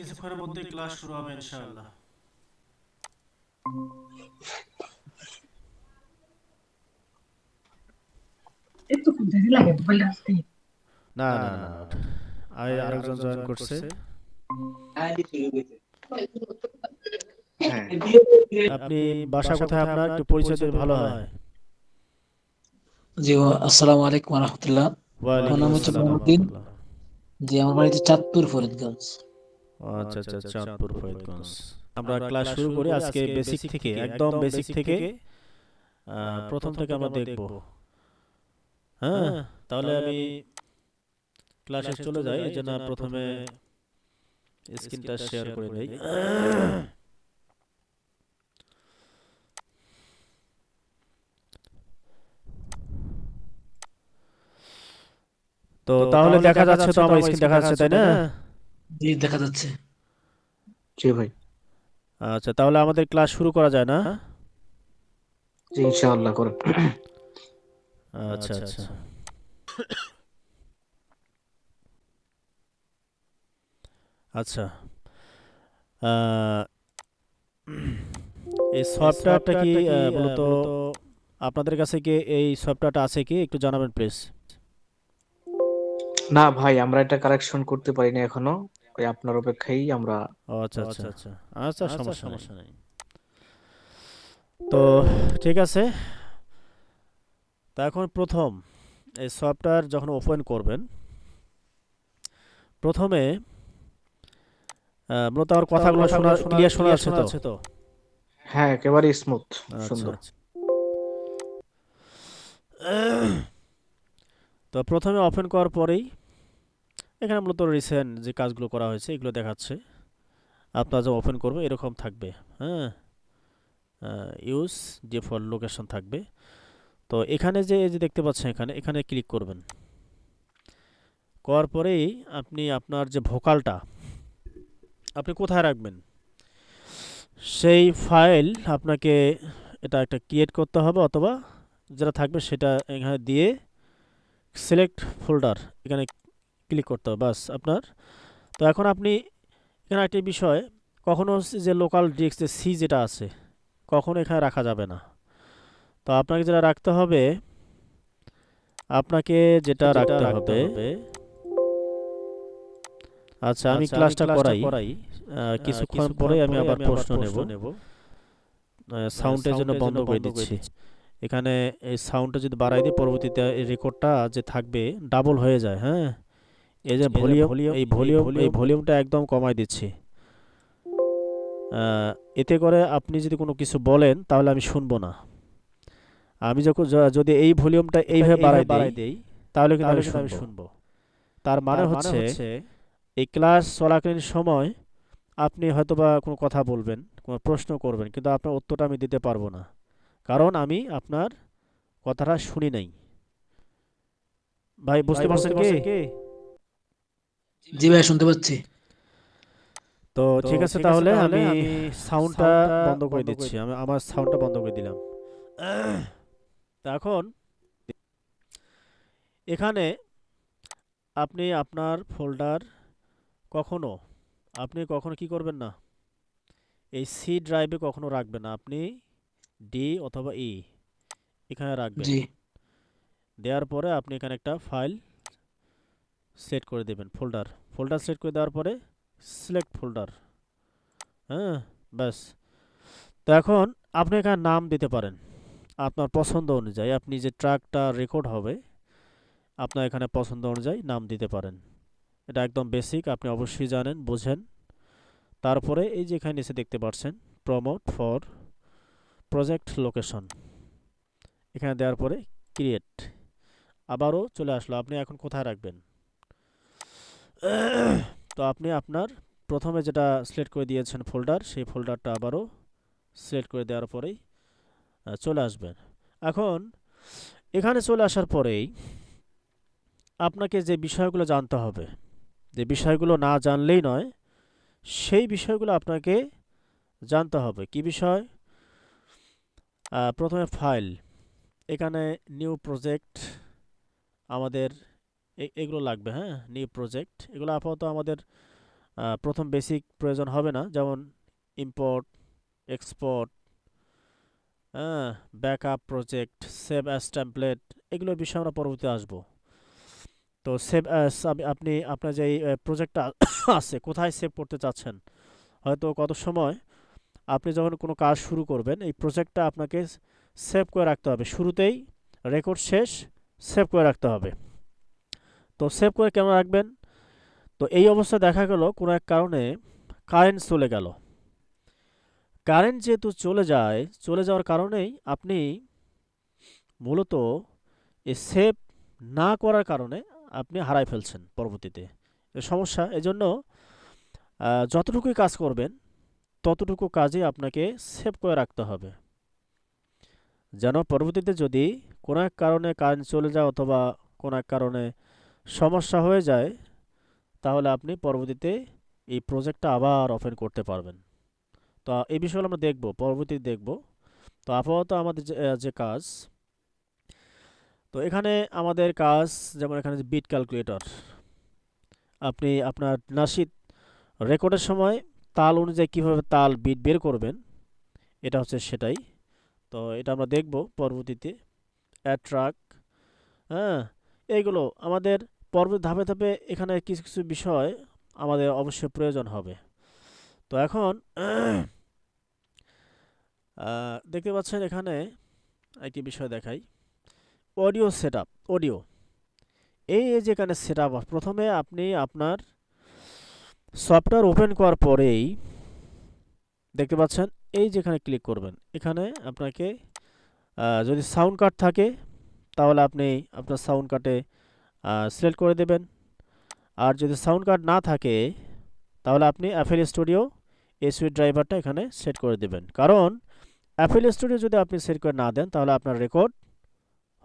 কিছুক্ষণের মধ্যে ক্লাস শুরু হবে ইনশাআল্লাহ। এতক্ষণ দেরি লাগে মোবাইলটা আসতে। না না না না, আরেকজন জয়েন করছে। হ্যাঁ। আপনি বাসা কোথায় আপনার, একটু পরিচয় দিলে ভালো হয়। জি আসসালামু আলাইকুম রহমতুল্লাহ। আমার ওয়ালাইকুম নাম হচ্ছে আসসালাম মহিউদ্দিন। রহমতুল্লাহ। জি আমার বাড়িতে চাঁদপুর ফরিদগঞ্জ। আচ্ছা আচ্ছা, চাঁদপুর ফরিদগঞ্জ। আমরা ক্লাস শুরু করি আজকে বেসিক থেকে, একদম বেসিক থেকে। প্রথম থেকে আমরা দেখব। হ্যাঁ, তাহলে আমি ক্লাসে চলে যাই, এই জন্য প্রথমে স্ক্রিনটা শেয়ার করে দেই। তো তাহলে দেখা যাচ্ছে তো, আমার স্ক্রিন দেখা যাচ্ছে তাই না? জি দেখা যাচ্ছে। জি ভাই। আচ্ছা, তাহলে আমাদের ক্লাস শুরু করা যায় না? জি ইনশাআল্লাহ করেন। আচ্ছা আচ্ছা। আচ্ছা, আহ, এই সফটওয়্যারটা কি মূলত আপনাদের কাছে কি এই সফটওয়্যারটা আছে কি, একটু জানাবেন প্লিজ। না ভাই, আমরা এটা কারেকশন করতে পারিনি এখনো। ওই আপনার অপেক্ষায় আমরা। ও আচ্ছা আচ্ছা আচ্ছা আচ্ছা, সমস্যা নেই। তো ঠিক আছে, তা এখন প্রথম এই সফটওয়্যার যখন ওপেন করবেন, প্রথমে মূলত আমার কথাগুলো শোনা ক্লিয়ার শোনা যাচ্ছে তো? হ্যাঁ, একেবারে স্মুথ, আচ্ছা সুন্দর। আচ্ছা। তো প্রথমে ওপেন করার পরেই এখানে মূলত রিসেন্ট যে কাজগুলো করা হয়েছে এগুলো দেখাচ্ছে। আপনারা যখন ওপেন করবে এরকম থাকবে। হ্যাঁ, ইউজ ডিফল্ট লোকেশন থাকবে। তো এখানে যে এই যে দেখতে পাচ্ছেন, এখানে এখানে ক্লিক করবেন। করার পরেই আপনি আপনার যে ভোকালটা আপনি কোথায় রাখবেন, সেই ফাইল আপনাকে এটা একটা ক্রিয়েট করতে হবে, অথবা যেটা থাকবে সেটা এখানে দিয়ে সিলেক্ট ফোল্ডার এখানে ক্লিক করতে হবে, বাস আপনার। তো এখন আপনি এখানে একটি বিষয়, কখনো যে লোকাল ডিস্ক যে সি যেটা আছে কখনো এখানে রাখা যাবে না। তো আপনাকে যেটা রাখতে হবে, আপনাকে যেটা রাখতে হবে, আচ্ছা আমি ক্লাসটা করাই, কিছুক্ষণ পরে আমি আবার প্রশ্ন নেব। সাউন্ডের জন্য বন্ধ করে দিচ্ছি। এখানে এই সাউন্ডটা যদি বাড়াই দিই, পরবর্তীতে এই রেকর্ডটা যে থাকবে ডাবল হয়ে যায়। হ্যাঁ, এই যে ভলিউম, এই ভলিউমটা একদম কমাই দিচ্ছি। আহ, এতে করে আপনি যদি কোনো কিছু বলেন তাহলে আমি শুনবো না। আমি যখন যদি এই ভলিউমটা এইভাবে বাড়াই দেই তাহলে কিন্তু আমি শুনবো। তার মানে হচ্ছে এই ক্লাস চলাকালীন সময় আপনি হয়তোবা কোনো কথা বলবেন, কোনো প্রশ্ন করবেন, কিন্তু আপনার উত্তরটা আমি দিতে পারবো না, কারণ আমি আপনার কথাটা শুনি নাই। ভাই বুঝতে পারছেন কি? জি ভাই শুনতে পাচ্ছি। তো ঠিক আছে, তাহলে আমি সাউন্ডটা বন্ধ করে দিচ্ছি। আমি আমার সাউন্ডটা বন্ধ করে দিলাম। তা এখন এখানে আপনি আপনার ফোল্ডার কখনো কখনো কি করবেন না, এই সি ড্রাইভে কখনো রাখবেন না। আপনি ডি অথবা ই এখানে রাখবেন। জি দেওয়ার পরে আপনি এখানে একটা ফাইল সেট করে দেবেন, ফোল্ডার সেট করে দেওয়ার পরে সিলেক্ট ফোল্ডার। হ্যাঁ, ব্যাস। তো এখন আপনি এখানে নাম দিতে পারেন আপনার পছন্দ অনুযায়ী। আপনি যে ট্র্যাকটা রেকর্ড হবে আপনার এখানে পছন্দ অনুযায়ী নাম দিতে পারেন। এটা একদম বেসিক, আপনি অবশ্যই জানেন, বোঝেন। তারপরে এই যে এখানে নিচে দেখতে পাচ্ছেন প্রমোট ফর প্রজেক্ট লোকেশন, এখানে দেওয়ার পরে ক্রিয়েট আবারও চলে আসলো। আপনি এখন কোথায় রাখবেন? তো আপনি আপনার প্রথমে যেটা সিলেক্ট করে দিয়েছেন ফোল্ডার, সেই ফোল্ডারটা আবারও সিলেক্ট করে দেওয়ার পরেই চলে আসবেন। এখন এখানে চলে আসার পরেই আপনাকে যে বিষয়গুলো জানতে হবে, যে বিষয়গুলো না জানলেই নয়, সেই বিষয়গুলো আপনাকে জানতে হবে। কি বিষয়? প্রথমে ফাইল, এখানে নিউ প্রজেক্ট আমাদের এগুলো লাগবে। হ্যাঁ, নিউ প্রজেক্ট এগুলো আপাতত আমাদের প্রথম বেসিক প্রয়োজন হবে না, যেমন ইম্পোর্ট, এক্সপোর্ট, হ্যাঁ, backup project, save as template, এগুলোর বিষয়ে আমরা পরবর্তীতে আসবো। তো সেভ অ্যাজ, আপনি আপনার যে প্রজেক্টটা আছে কোথায় সেভ করতে চাচ্ছেন, হয়তো কত সময় আপনি যখন কোনো কাজ শুরু করবেন এই প্রজেক্টটা আপনাকে সেভ করে রাখতে হবে, শুরুতেই রেকর্ড শেষ সেভ করে রাখতে হবে। তো সেভ করে কেমন রাখবেন? তো এই অবস্থা দেখা গেল কোনো এক কারণে কারেন্ট চলে গেল। কারেন্ট যেহেতু চলে যাওয়ার কারণেই আপনি মূলত এই সেভ না করার কারণে আপনি হারাই ফেলছেন পরবর্তীতে। এ সমস্যা, এজন্য যতটুকুই কাজ করবেন ততটুকু কাজই আপনাকে সেভ করে রাখতে হবে, যেন পরবর্তীতে যদি কোনো এক কারণে কারেন্ট চলে যায় অথবা কোনো এক কারণে সমস্যা হয়ে যায়, তাহলে আপনি পরবর্তীতে এই প্রজেক্টটা আবার ওপেন করতে পারবেন। তো এই বিষয়গুলো আমরা দেখব, পরবর্তীতে দেখব। তো আপাতত আমাদের যে কাজ, তো এখানে আমাদের কাজ, যেমন এখানে যে বিট ক্যালকুলেটর, আপনি আপনার নাশিদ রেকর্ডের সময় তাল অনুযায়ী কীভাবে তাল বিট বের করবেন, এটা হচ্ছে সেটাই। তো এটা আমরা দেখব পরবর্তীতে। অ্যাড ট্র্যাক, হ্যাঁ, এইগুলো আমাদের পরবর্তী ধাপে ধাপে এখানে কিছু কিছু বিষয় আমাদের অবশ্যই প্রয়োজন হবে। তো এখন দেখতে পাচ্ছেন এখানে একটি বিষয় দেখাই, অডিও সেটআপ। অডিও, এই যেখানে সেটআপ, প্রথমে আপনি আপনার সফটওয়্যার ওপেন করার পরেই দেখতে পাচ্ছেন এই যেখানে ক্লিক করবেন, এখানে আপনাকে যদি সাউন্ড কার্ড থাকে তাহলে আপনি আপনার সাউন্ড কার্ডে সিলেক্ট করে দেবেন, আর যদি সাউন্ড কার্ড না থাকে তাহলে আপনি অ্যাপল স্টুডিও এই সুইট ড্রাইভারটা এখানে সেট করে দেবেন। কারণ অ্যাপল স্টুডিও যদি আপনি সেট করে না দেন তাহলে আপনার রেকর্ড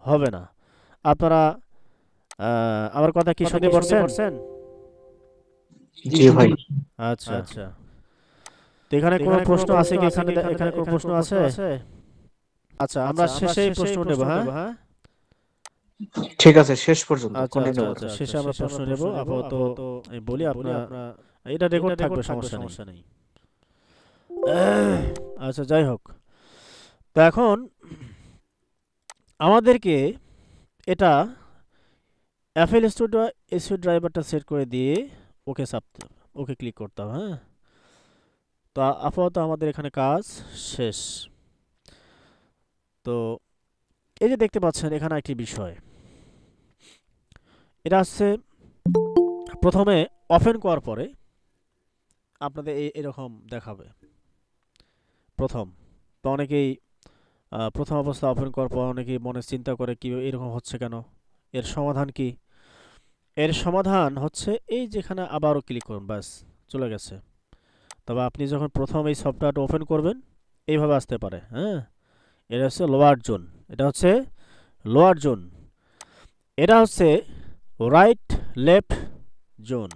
হবে না। আপনারা আমার কথা কি শুনতে পারছেন? জি ভাই। আচ্ছা আচ্ছা। তো এখানে কোনো প্রশ্ন আছে কি? এখানে কোনো প্রশ্ন আছে? আচ্ছা, আমরা শেষে এই প্রশ্ন নেব। হ্যাঁ, ঠিক আছে, শেষ পর্যন্ত আচ্ছা কন্টিনিউ আচ্ছা করুন। আচ্ছা, শেষে আমরা প্রশ্ন নেব। আপাতত আমি বলি, আপনার এটা রেকর্ড থাকবে, সমস্যা নেই। আচ্ছা, যাই হোক, তো এখন আমাদেরকে এটা অ্যাপল স্টুডিও এসইউ ড্রাইভারটা সেট করে দিয়ে ওকে চাপতে হবে, ওকে ক্লিক করতে হবে। হ্যাঁ, তো আপাতত আমাদের এখানে কাজ শেষ। তো এই যে দেখতে পাচ্ছেন এখানে একটি বিষয়, এটা হচ্ছে প্রথমে ওপেন করার পরে আপনাদের এরকম দেখাবে প্রথম। তো অনেকেই প্রথম অবস্থা ওপেন করার পর অনেকেই মনে চিন্তা করে কি এরকম হচ্ছে কেন, এর সমাধান কি? এর সমাধান হচ্ছে এই যেখানে আবারও ক্লিক করুন, ব্যাস চলে গেছে। তবে আপনি যখন প্রথম এই সফটওয়্যারটা ওপেন করবেন এইভাবে আসতে পারে। হ্যাঁ, এটা হচ্ছে লোয়ার জোন, এটা হচ্ছে লোয়ার জোন, এটা হচ্ছে রাইট লেফট জোন।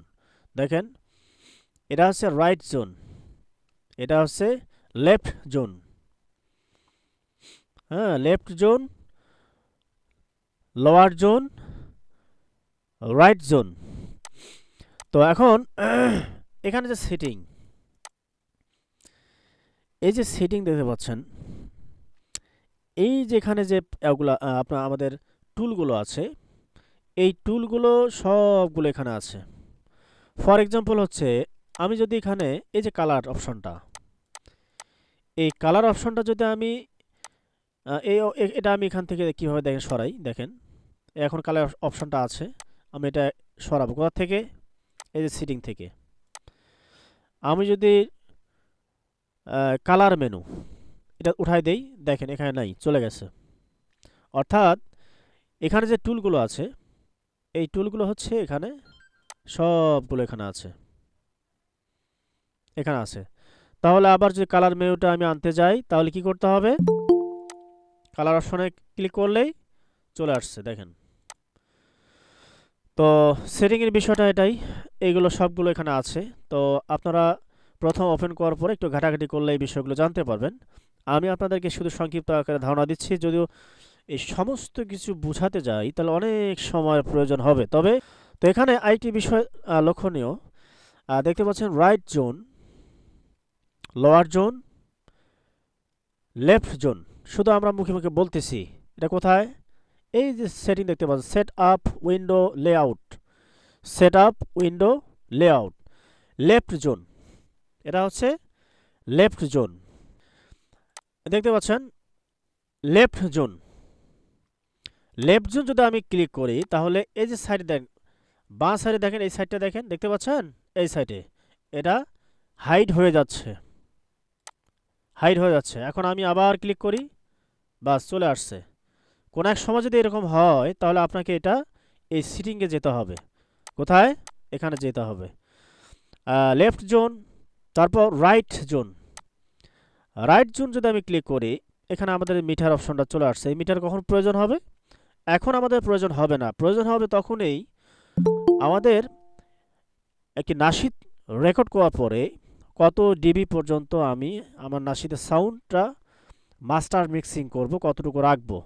দেখেন, এটা হচ্ছে রাইট জোন, এটা হচ্ছে লেফট জোন। হ্যাঁ, left zone, lower zone, right zone. তো এখন এখানে যে সেটিং, এই যে সেটিং দেখতে পাচ্ছেন, এই যেখানে যে আপনার আমাদের টুলগুলো আছে, এই টুলগুলো সবগুলো এখানে আছে। ফর এক্সাম্পল হচ্ছে, আমি যদি এখানে এই যে কালার অপশনটা, এই কালার অপশনটা যদি আমি এটা আমি এখান থেকে কীভাবে দেখেন সরাই, দেখেন এখন কালার অপশনটা আছে, আমি এটা সরাবো কোথা থেকে? এই যে সেটিং থেকে। আমি যদি কালার মেনু এটা উঠাই দেই, দেখেন এখানে নাই, চলে গেছে। অর্থাৎ এখানে যে টুলগুলো আছে, এই টুলগুলো হচ্ছে এখানে সবগুলো এখানে আছে, এখানে আছে। তাহলে আবার যদি কালার মেনুটা আমি আনতে যাই তাহলে কি করতে হবে? কালার অপশনে ক্লিক করলেই চলে আসছে, দেখেন। তো সেটিংয়ের বিষয়টা এটাই, এইগুলো সবগুলো এখানে আছে। তো আপনারা প্রথম ওপেন করার পরে একটু ঘাটাঘাটি করলে এই বিষয়গুলো জানতে পারবেন। আমি আপনাদেরকে শুধু সংক্ষিপ্ত আকারে ধারণা দিচ্ছি, যদিও এই সমস্ত কিছু বোঝাতে যাই তাহলে অনেক সময়ের প্রয়োজন হবে। তো এখানে আরেকটি বিষয় লক্ষণীয়, দেখতে পাচ্ছেন right zone, lower zone, left zone. শুধু আমরা মুখে মুখে বলতেছি। এটা কোথায়? এই যে সেটিং দেখতে পাচ্ছেন, set up window layout, set up window layout, left zone. এটা হচ্ছে লেফট জোন। দেখতে পাচ্ছেন লেফট জোন। লেফট জোন যদি আমি ক্লিক করি তাহলে এই যে সাইডে দেখেন, বাঁ সাইডে দেখেন, এই সাইডটা দেখেন, দেখতে পাচ্ছেন এই সাইডে এটা হাইড হয়ে যাচ্ছে, হাইড হয়ে যাচ্ছে। এখন আমি আবার ক্লিক করি, বাস চলে আসছে। কোন এক সময় যদি এরকম হয় তাহলে আপনাকে এটা এই সিটিংয়ে যেতে হবে। কোথায়? এখানে যেতে হবে, লেফট জোন, তারপর রাইট জোন। রাইট জোন যদি আমি ক্লিক করি, এখানে আমাদের মিটার অপশনটা চলে আসছে। এই মিটার কখন প্রয়োজন হবে? এখন আমাদের প্রয়োজন হবে না। প্রয়োজন হবে তখনই আমাদের একটি নাশিদ রেকর্ড করার পরে কত ডিবি পর্যন্ত আমি আমার নাশিদের সাউন্ডটা মাস্টার মিক্সিং করব, কতটুকু রাখবো,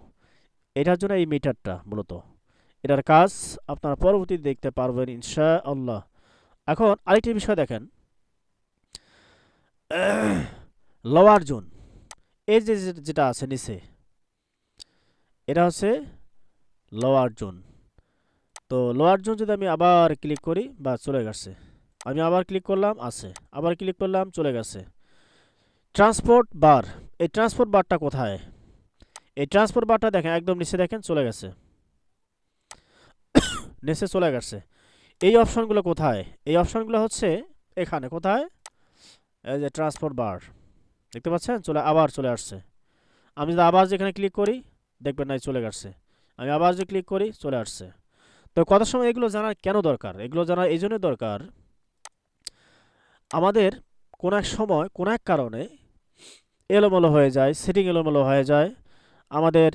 এটার জন্য এই মিটারটা মূলত। এটার কাজ আপনারা পরবর্তীতে দেখতে পারবেন ইনশাআল্লাহ। এখন আরেকটি বিষয় দেখেন, লোয়ার জোন, এই যে যেটা আছে নিচে, এটা হচ্ছে লোয়ার জোন। তো লোয়ার জোন যদি আমি আবার ক্লিক করি, বা চলে গেছে, আমি আবার ক্লিক করলাম, আছে, আবার ক্লিক করলাম, চলে গেছে। ট্রান্সপোর্ট বার, এই ট্রান্সপোর্ট বারটা কোথায়? এই ট্রান্সপোর্ট বারটা দেখেন একদম নিচে, দেখেন চলে গেছে, নিচে চলে গেছে। এই অপশনগুলো কোথায়? এই অপশনগুলো হচ্ছে এখানে, কোথায়? এই যে ট্রান্সপোর্ট বার, দেখতে পাচ্ছেন আবার চলে আসছে। আমি যদি আবার যেখানে ক্লিক করি, দেখবেন না চলে গেছে। আমি আবার যে ক্লিক করি, চলে আসছে। তো কত সময় এগুলো জানা কেন দরকার? এগুলো জানা এই জন্য দরকার, আমাদের কোন এক সময় কোন এক কারণে এলোমেলো হয়ে যায়, সেটিং এলোমেলো হয়ে যায়, আমাদের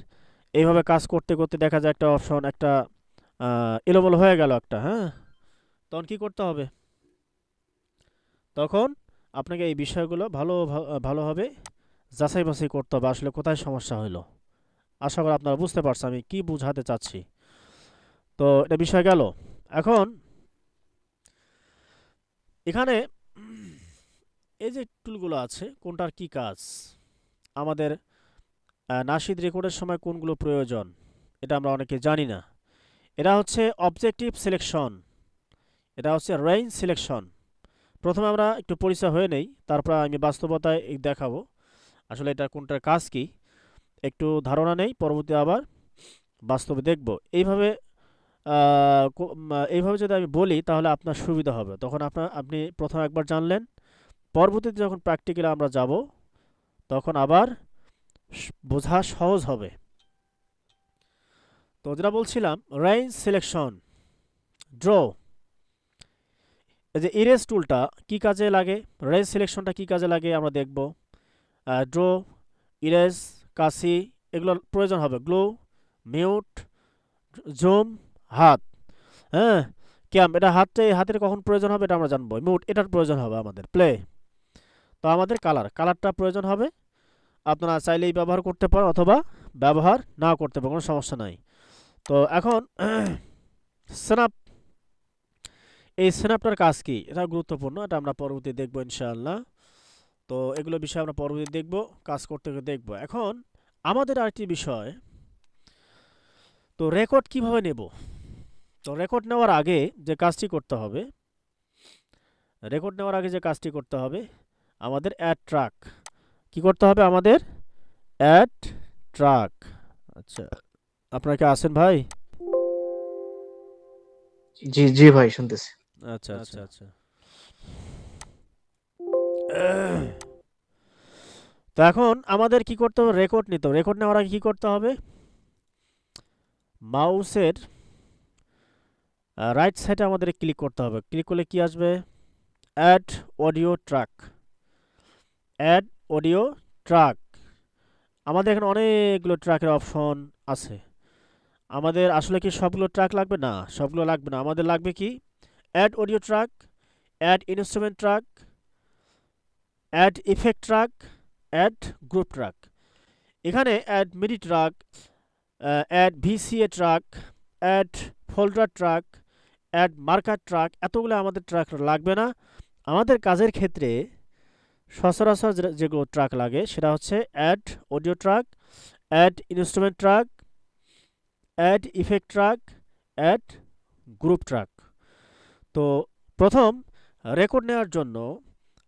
এইভাবে কাজ করতে করতে দেখা যায় একটা অপশন একটা এলোমেলো হয়ে গেল একটা, হ্যাঁ, তখন কি করতে হবে? তখন আপনাকে এই বিষয়গুলো ভালোভাবে যাচাই বাছাই করতে হবে, আসলে কোথায় সমস্যা হলো। আশা করি আপনারা বুঝতে পারছেন আমি কি বোঝাতে চাচ্ছি। তো এটা বিষয় গেল। এখন এখানে এই যে টুলগুলো আছে, কোনটার কি কাজ, আমাদের নাশিদ রেকর্ডের সময় কোনগুলো প্রয়োজন, এটা আমরা অনেকে জানি না। এটা হচ্ছে অবজেক্টিভ সিলেকশন, এটা হচ্ছে রেঞ্জ সিলেকশন। প্রথমে আমরা একটু পরিচয় হয়ে নেই, তারপর আমি বাস্তবতায় দেখাবো আসলে এটা কোনটার কাজ কি, একটু ধারণা নেই, পরবর্তী আবার বাস্তবে দেখব। এইভাবে যদি আমি বলি তাহলে আপনার সুবিধা হবে, তখন আপনি প্রথম একবার জানলেন, পরবর্তীতে যখন প্র্যাকটিক্যালে আমরা যাব তখন আবার বোঝা সহজ হবে। তো যেটা বলছিলাম, রেঞ্জ সিলেকশন, ড্র, এই যে ইরেজ টুলটা কি কাজে লাগে, রেঞ্জ সিলেকশনটা কি কাজে লাগে আমরা দেখব। ড্র, ইরেজ, কাশি, এগুলোর প্রয়োজন হবে। গ্লো, মিউট, জুম, হাত, হ্যাঁ, ক্যাম্প, এটা হাতের কখন প্রয়োজন হবে এটা আমরা জানবো। মিউট, এটার প্রয়োজন হবে আমাদের। প্লে, তো আমাদের কালারটা প্রয়োজন হবে। আপনারা চাইলেই ব্যবহার করতে পারেন অথবা ব্যবহার না করতে পারেন, কোনো সমস্যা নাই। তো এখন স্ন্যাপ, এই স্ন্যাপটার কাজ কি, এটা গুরুত্বপূর্ণ, এটা আমরা পরবর্তী দেখব ইনশাআল্লাহ। তো এগুলো বিষয় আমরা পরবর্তী দেখব, কাজ করতে দেখব। এখন আমাদের আরেকটি বিষয়, তো রেকর্ড কিভাবে নেব। তো রেকর্ড নেওয়ার আগে যে কাজটি করতে হবে, আমাদের অ্যাড ট্র্যাক, কি করতে হবে আমাদের? Add track. আচ্ছা, আপনারা কি আছেন ভাই? জি জি ভাই, শুনতেছি। আচ্ছা আচ্ছা আচ্ছা। তো এখন আমাদের কি করতে হবে? রেকর্ড নিতে হবে। রেকর্ড নেওয়ার আগে কি করতে হবে? মাউসের রাইট সাইডে আমাদের ক্লিক করতে হবে। ক্লিক করলে কি আসবে? Add audio track, add audio track. আমাদের এখানে অনেকগুলো ট্র্যাকের অপশন আছে। আমাদের আসলে কি সবগুলো ট্র্যাক লাগবে? না, সবগুলো লাগবে না। আমাদের লাগবে কি? Add audio track, add instrument track, add effect track, add group track. এখানে add MIDI track, add VCA track, add folder track, add marker track, এতগুলো আমাদের ট্র্যাক লাগবে না। আমাদের কাজের ক্ষেত্রে সচরাচর যেগুলো ট্র্যাক লাগে সেটা হচ্ছে add audio track, add instrument track, add effect track, add group track. তো প্রথম রেকর্ড নেওয়ার জন্য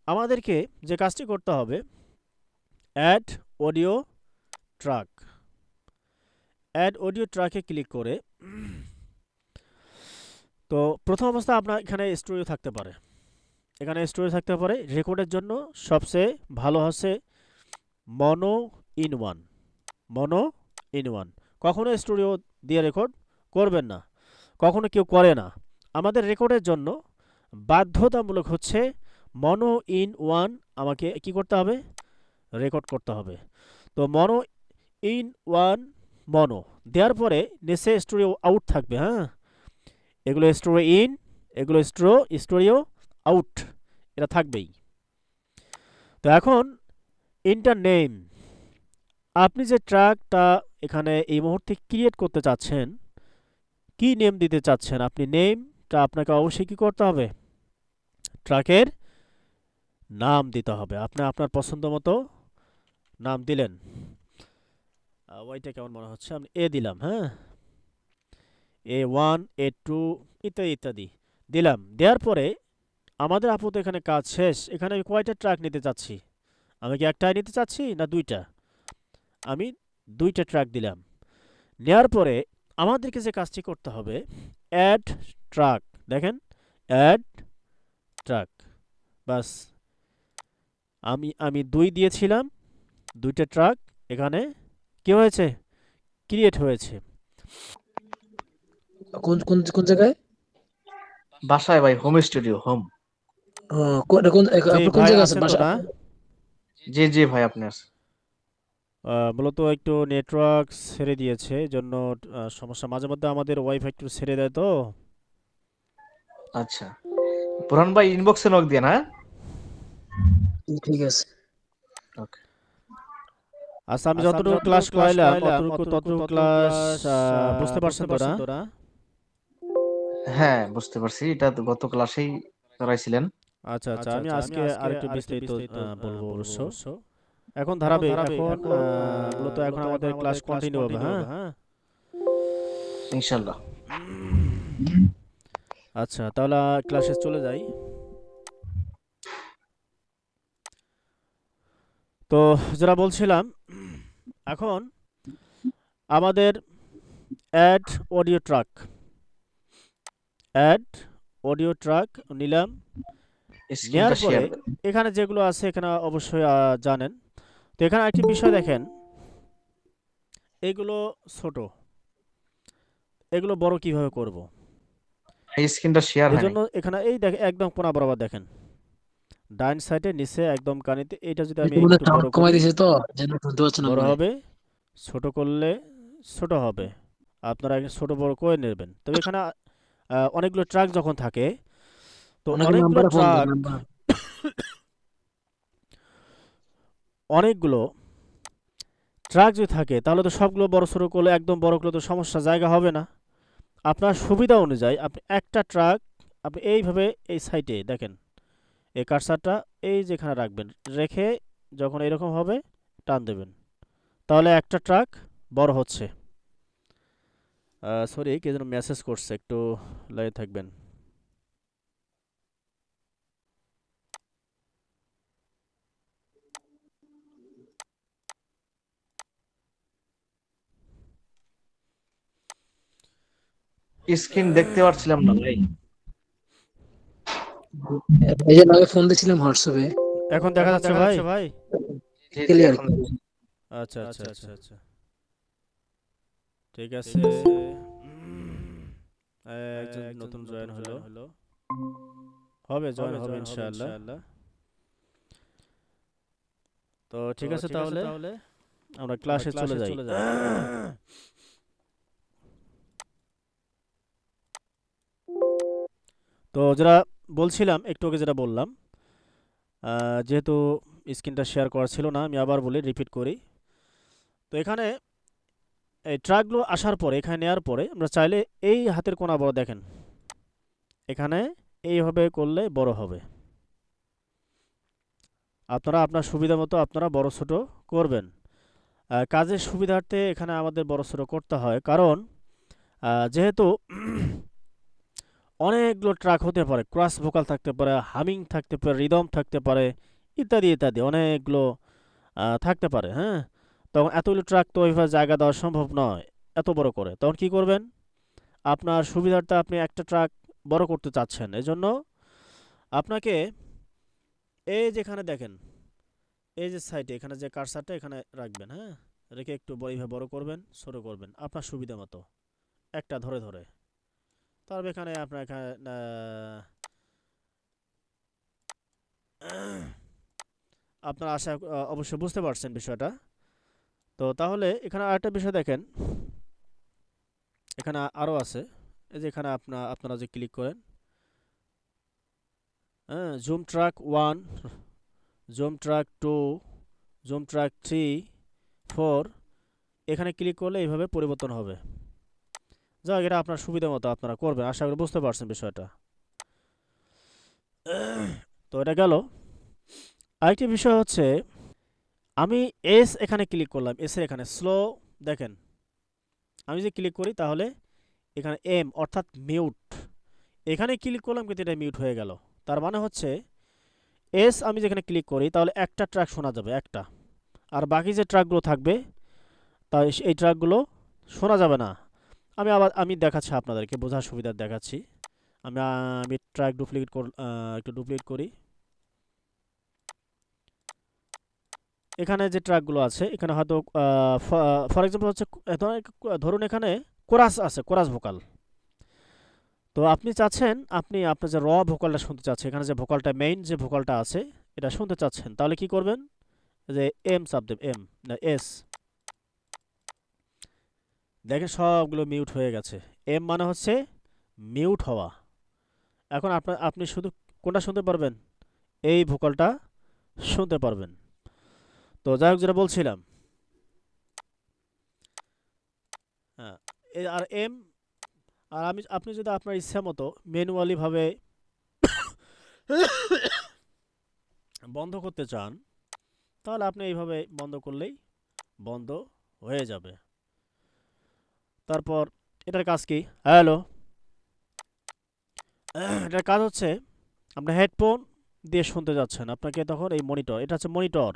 আমাদেরকে যে কাজটি করতে হবে, add audio track, add audio ট্র্যাকে ক্লিক করে তো প্রথম অবস্থা আপনার এখানে স্টুডিও থাকতে পারে, এখানে স্টুডিও থাকতে পারে। রেকর্ডের জন্য সবচেয়ে ভালো হচ্ছে mono in one, mono in one. কখনো স্টুডিও দিয়ে রেকর্ড করবেন না, কখনো কেউ করে না। আমাদের রেকর্ডের জন্য বাধ্যতামূলক হচ্ছে মনো ইন ওয়ান, আমাকে কি করতে হবে, রেকর্ড করতে হবে। তো মনো ইন ওয়ান, মনো দেওয়ার পরে নিচে স্টুডিও আউট থাকবে। হ্যাঁ, এগুলো স্টুডিও ইন, এগুলো স্টুডিও আউট, এটা থাকবেই। তো এখন ইন্টার নেম, আপনি যে ট্র্যাকটা এখানে এই মুহূর্তে ক্রিয়েট করতে চাচ্ছেন, কি নেম দিতে চাচ্ছেন আপনি, নেমটা আপনাকে অবশ্যই কি করতে হবে, ট্র্যাকের নাম দিতে হবে। আপনি আপনার পছন্দ মতো নাম দিলেন। ওইটা কেমন মনে হচ্ছে, আমি এ দিলাম। হ্যাঁ, A1 A2 ইত্যাদি ইত্যাদি দিলাম। দেওয়ার পরে আমাদের আপাতত এখানে কাজ শেষ। এখানে আমি কয়টা ট্র্যাক নিতে চাচ্ছি, আমি কি একটাই নিতে চাচ্ছি না দুইটা, আমি দুইটা ট্র্যাক দিলাম। নেওয়ার পরে আমাদেরকে যে কাজটি করতে হবে, অ্যাড ট্র্যাক, দেখেন অ্যাড ট্র্যাক, বাস আমি দুই দিয়েছিলাম, দুইটা ট্র্যাক এখানে কি হয়েছে, ক্রিয়েট হয়েছে। কোন কোন কোন জায়গায়? বাসায় ভাই, হোম স্টুডিও, হোম। জি আপনি কোন ভাই, জায়গায় আছেন? আছেন তো না? জি জি ভাই, আপনি আছেন। মূলত একটু নেটওয়ার্ক ছেড়ে দিয়েছে, জন্য সমস্যা। মাঝে মধ্যে আমাদের ওয়াইফাই একটু ছেড়ে দেয় তো। আচ্ছা, বুরহান ভাই ইনবক্সে নক দিয়ে না। ঠিক আছে। ওকে। আচ্ছা, আমি যতটুকু ক্লাস করাইলাম ততটুকু ক্লাস বুঝতে পারছেন তো না? হ্যাঁ, বুঝতে পারছি, এটা তো গত ক্লাসেই করাইছিলেন। আচ্ছা আচ্ছা, আমি আজকে আরেকটু বিস্তারিত বলবো অবশ্য। এখন ধারাবাহিক, এখন মূলত এখন আমাদের ক্লাস কন্টিনিউ হবে। হ্যাঁ, ইনশাল্লাহ। আচ্ছা, তাহলে ক্লাসে চলে যাই। তো যেটা বলছিলাম, এখন আমাদের add audio track, add audio track নিলাম। স্ক্রিনটা নেওয়ার পরে শেয়ার। এখানে যেগুলো আছে এখানে অবশ্যই জানেন। তো এখানে একটি বিষয় দেখেন, এগুলো ছোট, এগুলো বড় কিভাবে করব, এই স্ক্রিনটা শেয়ার এই হয় জন্য এখানে এই দেখেন একদম কোনা বরাবর দেখেন, ডাইন সাইডে নিচে একদম কানিতে, এইটা যদি আমি একটু সাউন্ড বড় কমাই করি, দিয়েছে তো, যেন শুনতে পাচ্ছেন না বড় মনে হয়। হবে, ছোট করলে ছোট হবে। আপনারা ছোট বড় করে নেবেন। তবে এখানে অনেকগুলো ট্রাক যখন থাকে, তো অনেকে অনেকগুলো নাম্বারে ফোন দেয়, ট্রাক, নাম্বার। অনেকগুলো ট্রাক যদি থাকে তাহলে তো সবগুলো বড় ছোট করলে, একদম বড় করলে তো সমস্যা, জায়গা হবে না। আপনার সুবিধা অনুযায়ী আপনি একটা ট্রাক আপনি এইভাবে এই সাইডে দেখেন, এই কার্সারটা এই যেখানে রাখবেন, রেখে যখন এরকম হবে টান দেবেন, তাহলে একটা ট্রাক বড় হচ্ছে। সরি, কে যেন মেসেজ করছে, একটু লাইনে থাকবেন। স্ক্রিন দেখতে পারছিলাম না ভাই। এই যে আগে ফোন দিয়েছিলাম হোয়াটসঅ্যাপে, এখন দেখা যাচ্ছে ভাই? জি জি, ক্লিয়ার। এখন আচ্ছা আচ্ছা আচ্ছা আচ্ছা, ঠিক আছে। একজন নতুন জয়েন হলো, হবে জয়েন হবে ইনশাআল্লাহ। তো ঠিক আছে, তাহলে আমরা ক্লাসে চলে যাই। তো যেটা বলছিলাম একটু আগে, যেটা বললাম, যেহেতু স্ক্রিনটা শেয়ার করা ছিল না, আমি আবার বলি, রিপিট করি। তো এখানে এই ট্রাকগুলো আসার পরে, এখানে নেওয়ার পরে আমরা চাইলে এই হাতের কোনা বড় দেখেন, এখানে এইভাবে করলে বড় হবে। আপনারা আপনার সুবিধা মতো আপনারা বড় ছোট করবেন। কাজের সুবিধার্থে এখানে আমাদের বড় ছোট করতে হয়, কারণ যেহেতু অনেকগুলো ট্রাক হতে পারে, ক্রস ভোকাল থাকতে পারে, হামিং থাকতে পারে, রিদম থাকতে পারে, ইত্যাদি ইত্যাদি অনেকগুলো থাকতে পারে। হ্যাঁ, তখন এতগুলো ট্রাক তো ওইভাবে জায়গা দেওয়া সম্ভব নয় এত বড় করে। তখন কি করবেন, আপনার সুবিধার্থে আপনি একটা ট্রাক বড় করতে চাচ্ছেন, এজন্য আপনাকে এই যেখানে দেখেন, এই যে সাইডে এখানে যে কার্সারটা এখানে রাখবেন। হ্যাঁ, রেখে একটু এইভাবে বড় করবেন, ছোট করবেন আপনার সুবিধা মতো, একটা ধরে ধরে। তারপর এখানে আপনার এখানে আপনার আশা অবশ্যই বুঝতে পারছেন বিষয়টা। তো তাহলে এখানে আরেকটা বিষয় দেখেন, এখানে আরও আছে। এই যে এখানে আপনারা যে ক্লিক করেন, হ্যাঁ, zoom truck 1, zoom truck 2, zoom truck 3, 4, এখানে ক্লিক করলে এইভাবে পরিবর্তন হবে। যাক, এটা আপনার সুবিধা মতো আপনারা করবেন, আশা করি বুঝতে পারছেন বিষয়টা। তো এটা গেল। আরেকটি বিষয় হচ্ছে, আমি এস এখানে ক্লিক করলাম, এস এর এখানে স্লো দেখেন, আমি যে ক্লিক করি তাহলে এখানে এম অর্থাৎ মিউট, এখানে ক্লিক করলাম কিন্তু এটা মিউট হয়ে গেল। তার মানে হচ্ছে এস আমি যেখানে ক্লিক করি তাহলে একটা ট্র্যাক শোনা যাবে, একটা, আর বাকি যে ট্র্যাকগুলো থাকবে তাই এই ট্র্যাকগুলো শোনা যাবে না। আমি দেখাচ্ছি আপনাদেরকে বোঝার সুবিধা দেখাচ্ছি। আমি ট্র্যাক ডুপ্লিকেট একটু ডুপ্লিকেট করি। এখানে যে ট্র্যাকগুলো আছে এখানে হয়তো ফর এক্সাম্পল হচ্ছে ধরুন এখানে কোরাস আছে, কোরাস ভোকাল। তো আপনি চাচ্ছেন আপনার যে র ভোকালটা শুনতে চাচ্ছেন, এখানে যে ভোকালটা মেইন যে ভোকালটা আছে এটা শুনতে চাচ্ছেন, তাহলে কি করবেন, যে এম চাপ দেব, এম না এস, দেখেন সবগুলো মিউট হয়ে গেছে। এম মানে হচ্ছে মিউট হওয়া। এখন আপনি শুধু কোনটা শুনতে পারবেন, এই ভোকালটা শুনতে পারবেন। তো যাই হোক, যেটা বলছিলাম, হ্যাঁ, আর এম, আর আপনি যদি আপনার ইচ্ছা মতো ম্যানুয়ালি ভাবে বন্ধ করতে চান তাহলে আপনি এইভাবে বন্ধ করলেই বন্ধ হয়ে যাবে। তারপর এটার কাজ কি, হ্যালো, এটার কাজ হচ্ছে আপনি হেডফোন দিয়ে শুনতে যাচ্ছেন, আপনাকে তখন এই মনিটর, এটা হচ্ছে মনিটর,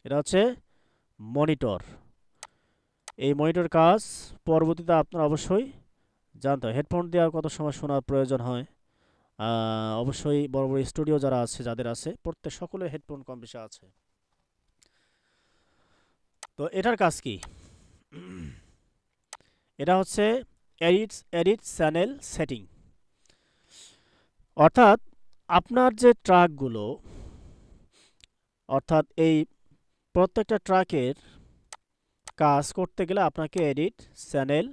এটা হচ্ছে মনিটর। এই মনিটর কাজ পরবর্তীতে আপনার অবশ্যই জানতে হয়। হেডফোন দেওয়ার কত সময় শোনার প্রয়োজন হয়, অবশ্যই বড় বড় স্টুডিও যারা আছে, যাদের আছে, প্রত্যেক সকলের হেডফোন কম বেশি আছে। তো এটার কাজ কি, এটা হচ্ছে এডিট চ্যানেল সেটিং, অর্থাৎ আপনার যে ট্র্যাকগুলো, অর্থাৎ এই প্রত্যেকটা ট্র্যাকের কাজ করতে গেলে আপনাকে এডিট চ্যানেল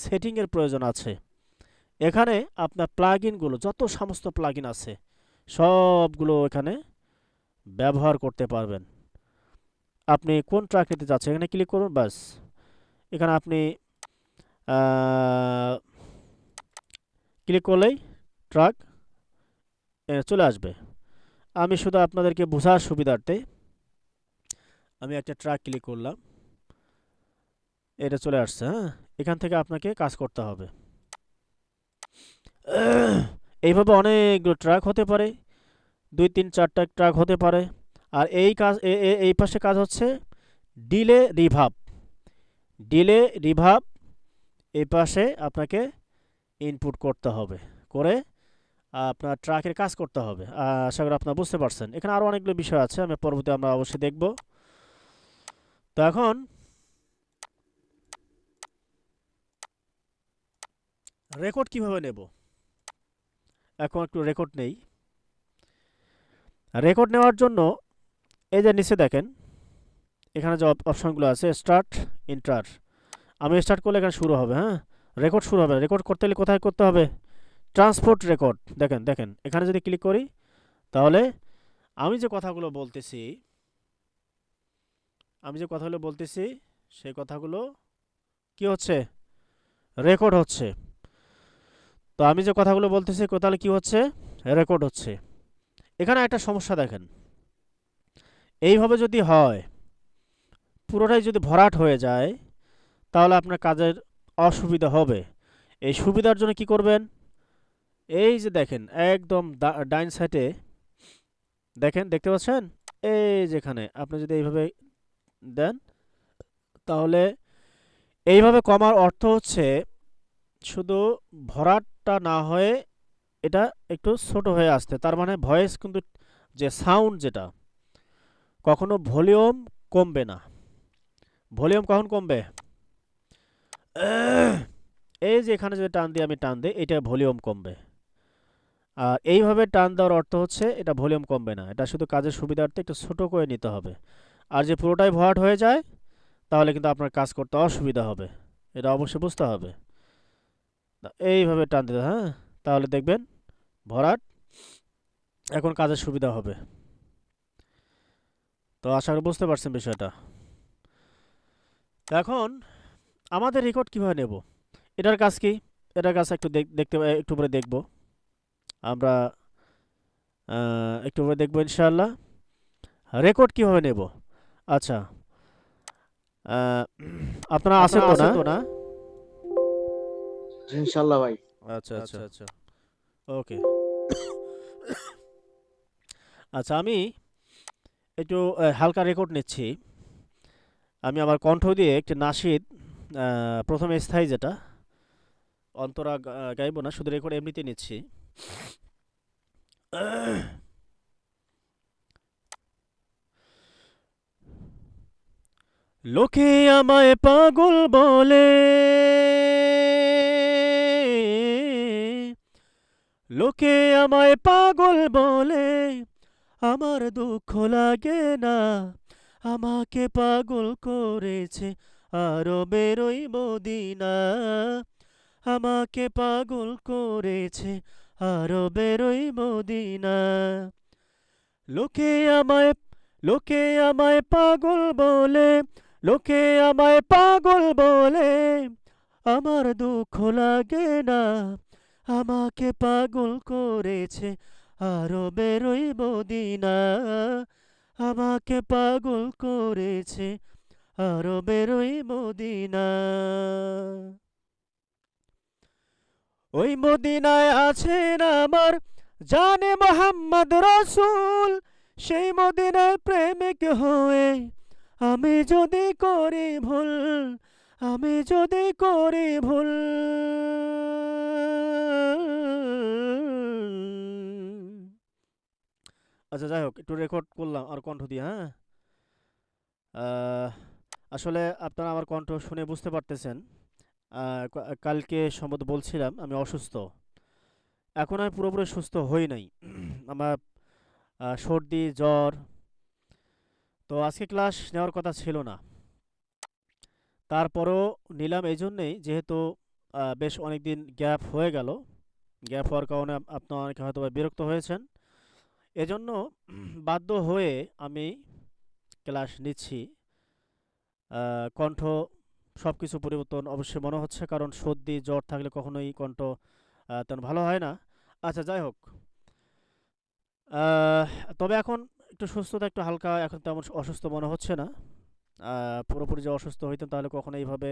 সেটিংয়ের প্রয়োজন আছে। এখানে আপনার প্লাগইনগুলো, যত সমস্ত প্লাগইন আছে সবগুলো এখানে ব্যবহার করতে পারবেন। আপনি কোন ট্র্যাক নিতে যাচ্ছেন এখানে ক্লিক করুন, বাস এখানে আপনি ক্লিক করলেই ট্র্যাক চলে আসবে। আমি শুধু আপনাদেরকে বোঝার সুবিধার্থে আমি একটা ট্র্যাক ক্লিক করলাম, এটা চলে আসছে। হ্যাঁ, এখান থেকে আপনাকে কাজ করতে হবে। এইভাবে অনেকগুলো ট্র্যাক হতে পারে, 2-3-4টা ট্র্যাক হতে পারে। আর এই কাজ এই পাশে কাজ হচ্ছে ডিলে রিভার্ব, এই পাশে আপনাকে ইনপুট করতে হবে, করে আপনার ট্র্যাকের কাজ করতে হবে। আশা করি আপনারা বুঝতে পারছেন। এখানে আরও অনেকগুলো বিষয় আছে, আমি পরবর্তী আমরা অবশ্যই দেখব। তো এখন রেকর্ড কিভাবে নেব, এখন একটু রেকর্ড নেই। রেকর্ড নেওয়ার জন্য এই যে নিচে দেখেন এখানে যে অপশনগুলো আছে, স্টার্ট ইন্টার, আমি স্টার্ট করলে এখানে শুরু হবে। হ্যাঁ, রেকর্ড শুরু হবে। রেকর্ড করতে হলে কোথায় করতে হবে, ট্রান্সপোর্ট রেকর্ড, দেখেন এখানে যদি ক্লিক করি তাহলে আমি যে কথাগুলো বলতেছি সেই কথাগুলো কি হচ্ছে, রেকর্ড হচ্ছে। তো আমি যে কথাগুলো বলতেছি তাহলে কি হচ্ছে, রেকর্ড হচ্ছে। এখানে একটা সমস্যা দেখেন, এইভাবে যদি হয়, পুরোটাই যদি ভরাট হয়ে যায়, তাহলে আপনার কাজের অসুবিধা হবে। এই সুবিধার জন্য কি করবেন, এই যে দেখেন একদম ডাইন সাইডে দেখেন, দেখতে পাচ্ছেন, এই যেখানে আপনি যদি এইভাবে দেন, তাহলে এইভাবে কমার অর্থ হচ্ছে শুধু ভরাটটা না হয়ে এটা একটু ছোট হয়ে আসতে, তার মানে ভয়েস কিন্তু যে সাউন্ড যেটা, কখনো ভলিউম কমবে না। ভলিউম কখন কমবে, এই যে এখানে যদি টান দিয়ে আমি টান দিই, এটা ভলিউম কমবে। আর এইভাবে টান দেওয়ার অর্থ হচ্ছে এটা ভলিউম কমবে না, এটা শুধু কাজের সুবিধার্থে একটু ছোট করে নিতে হবে। আর যে পুরোটাই ভরাট হয়ে যায়, তাহলে কিন্তু আপনার কাজ করতে অসুবিধা হবে, এটা অবশ্যই বুঝতে হবে। এইভাবে টান দিতে, হ্যাঁ, তাহলে দেখবেন ভরাট, এখন কাজের সুবিধা হবে। তো আশা করি বুঝতে পারছেন বিষয়টা। এখন আমাদের রেকর্ড কিভাবে নেব, এটার কাজ কি, এটার কাজ একটু দেখতে একটু পরে দেখব আমরা, একটু পরে দেখবো ইনশাআল্লাহ রেকর্ড কিভাবে নেব। আচ্ছা, আপনারা আছেন তো না? ইনশাল্লাহ ভাই। আচ্ছা আচ্ছা আচ্ছা, ওকে। আচ্ছা, আমি একটু হালকা রেকর্ড নিচ্ছি। আমি আমার কণ্ঠ দিয়ে একটি নাশিদ, প্রথমে স্থায়ী যেটা, অন্তরা গাইব না, শুধু রেকর্ড এমনিতে নিচ্ছি। লোকে আমায় পাগল বলে, লোকে আমায় পাগল বলে, আমার দুঃখ লাগে না, আমাকে পাগল করেছে আরবের ওই মদিনা, আমাকে পাগল করেছে আরবের ওই মদিনা। লোকে আমায়, লোকে আমায় পাগল বলে, লোকে আমায় পাগল বলে, আমার দুঃখ লাগে না, আমাকে পাগল করেছে আরবের ওই মদিনা, আমাকে পাগল করেছে আরবের ওই মদিনা। ওই মদিনায় আছেন আমার জানে মোহাম্মদ রসুল, সেই মদিনায় প্রেমিক হয়ে আমি যদি করি ভুল, আমি যদি করি ভুল। আচ্ছা, যাই হোক, একটু রেকর্ড করলাম আর কণ্ঠ দিয়ে, হ্যাঁ। আহ, আসলে আপনারা আমার কণ্ঠ শুনে বুঝতে পারতেছেন, কালকে সম্ভবত বলছিলাম আমি অসুস্থ, এখন আমি পুরোপুরি সুস্থ হই নাই। আমার সর্দি জ্বর, তো আজকে ক্লাস নেওয়ার কথা ছিল না, তারপরও নিলাম এই জন্যেই যেহেতু বেশ অনেক দিন গ্যাপ হয়ে গেল, গ্যাপ হওয়ার কারণে আপনারা অনেকে হয়তো বা বিরক্ত হয়েছেন, এজন্য বাধ্য হয়ে আমি ক্লাস নিচ্ছি। কণ্ঠ সব কিছু পরিবর্তন অবশ্যই মনে হচ্ছে, কারণ সর্দি জ্বর থাকলে কখনোই কণ্ঠ তেমন ভালো হয় না। আচ্ছা, যাই হোক, আহ, তবে এখন একটু সুস্থতা একটু হালকা, এখন তেমন অসুস্থ মনে হচ্ছে না। পুরোপুরি যে অসুস্থ হইতাম তাহলে কখনো এইভাবে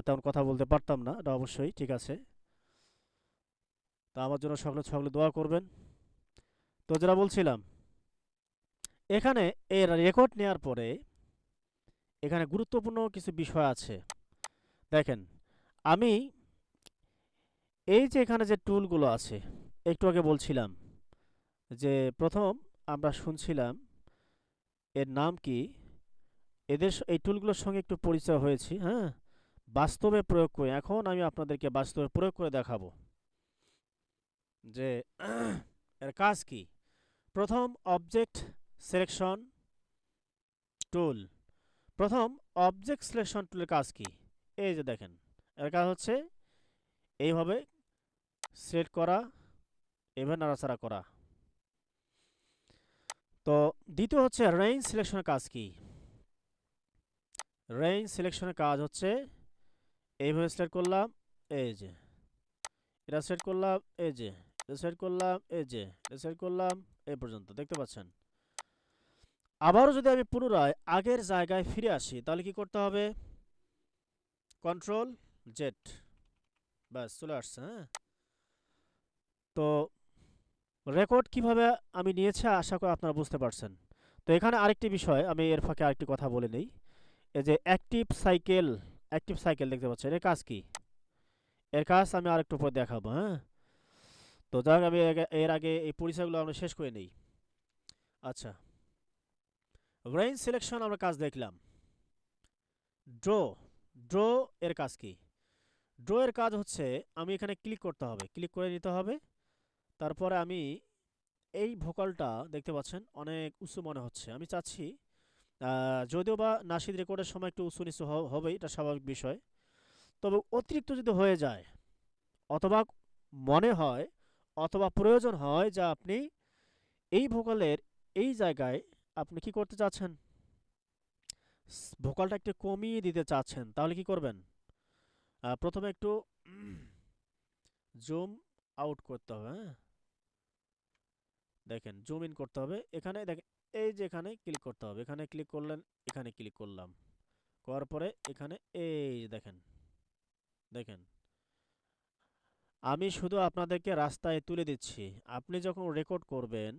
তেমন কথা বলতে পারতাম না, এটা অবশ্যই ঠিক আছে। তা আমার জন্য সকলে সকলে দোয়া করবেন। তো যেটা বলছিলাম, এখানে এর রেকর্ড নেওয়ার পরে এখানে গুরুত্বপূর্ণ কিছু বিষয় আছে। দেখেন, আমি এই যে এখানে যে টুলগুলো আছে, একটু আগে বলছিলাম যে প্রথম আমরা শুনছিলাম এর নাম কি, এদের এই টুলগুলোর সঙ্গে একটু পরিচয় হয়েছি, হ্যাঁ, বাস্তবে প্রয়োগ করে এখন আমি আপনাদেরকে বাস্তবে প্রয়োগ করে দেখাবো যে এর কাজ কি। প্রথম, অবজেক্ট সিলেকশন টুল। প্রথম, অবজেক্ট সিলেকশন টুলের কাজ কি, এই যে দেখেন, এর কাজ হচ্ছে এইভাবে সেট করা, এভাবে নাড়াচাড়া করা। তো দ্বিতীয় হচ্ছে রেঞ্জ সিলেকশনের কাজ কি। রেঞ্জ সিলেকশনের কাজ হচ্ছে এইভাবে সিলেক্ট করলাম, এই যে এটা সেট করলাম, এই যে এটা সেট করলাম, এই যে এটা সেট করলাম, এই পর্যন্ত দেখতে পাচ্ছেন। আবারও যদি আমি পুনরায় আগের জায়গায় ফিরে আসি তাহলে কি করতে হবে? কন্ট্রোল জেড, ব্যাস চলে আসছে। হ্যাঁ, তো রেকর্ড কিভাবে আমি নিয়েছি আশা করি আপনারা বুঝতে পারছেন। তো এখানে আরেকটি বিষয়, আমি এর ফাঁকে আরেকটি কথা বলে নেই। এই যে অ্যাক্টিভ সাইকেল দেখতে পাচ্ছেন, এর কাজ কি? এর কাজ আমি আরেকটু পর দেখাবো। হ্যাঁ, তো যাক আমি এর আগে এই পরিচয়গুলো আমরা শেষ করে নেই। আচ্ছা, রেঞ্জ সিলেকশন আমরা কাজ দেখলাম। ড্র, ড্র এর কাজ কি? ড্র এর কাজ হচ্ছে আমি এখানে ক্লিক করতে হবে, ক্লিক করে নিতে হবে। তারপরে আমি এই ভোকালটা দেখতে পাচ্ছেন অনেক উঁচু মনে হচ্ছে, আমি চাচ্ছি যদিও বা নাশিদ রেকর্ডের সময় একটু উঁচু নিচু হবেই, এটা স্বাভাবিক বিষয়। তবে অতিরিক্ত যদি হয়ে যায় অথবা মনে হয় অথবা প্রয়োজন হয় যে আপনি এই ভোকালের এই জায়গায় আপনি কি করতে চাচ্ছেন, ভোকালটা একটু কমিয়ে দিতে চাচ্ছেন, তাহলে কি করবেন? প্রথমে একটু জুম আউট করতে হবে। হ্যাঁ, দেখেন জুম ইন করতে হবে। এখানে দেখেন, এই যে এখানে ক্লিক করতে হবে, এখানে ক্লিক করলেন, এখানে ক্লিক করলাম, করার পরে এখানে এই যে দেখেন, দেখেন আমি শুধু আপনাদেরকে রাস্তায় তুলে দিচ্ছি। আপনি যখন রেকর্ড করবেন,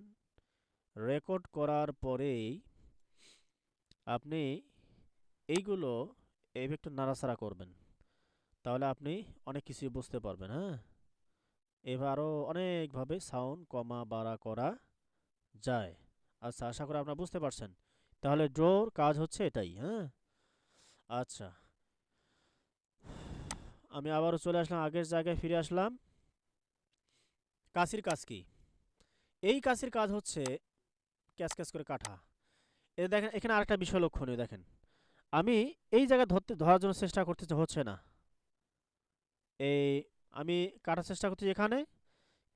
রেকর্ড করার পরেই আপনি এইগুলো এই একটু নাড়াচাড়া করবেন, তাহলে আপনি অনেক কিছুই বুঝতে পারবেন। হ্যাঁ, এবার আরও অনেকভাবে সাউন্ড কমা বাড়া করা যায়। আচ্ছা, আশা করি আপনারা বুঝতে পারছেন। তাহলে ড্রোর কাজ হচ্ছে এটাই। হ্যাঁ, আচ্ছা, আমি আবারও চলে আসলাম, আগের জায়গায় ফিরে আসলাম। কাশির কাজ কি? এই কাশির কাজ হচ্ছে ক্যাশ ক্যাশ করে কাটা। এ দেখেন এখানে আরেকটা বিষয় লক্ষণীয়, দেখেন আমি এই জায়গায় ধরার জন্য চেষ্টা করতে হচ্ছে না, এই আমি কাটার চেষ্টা করছি এখানে,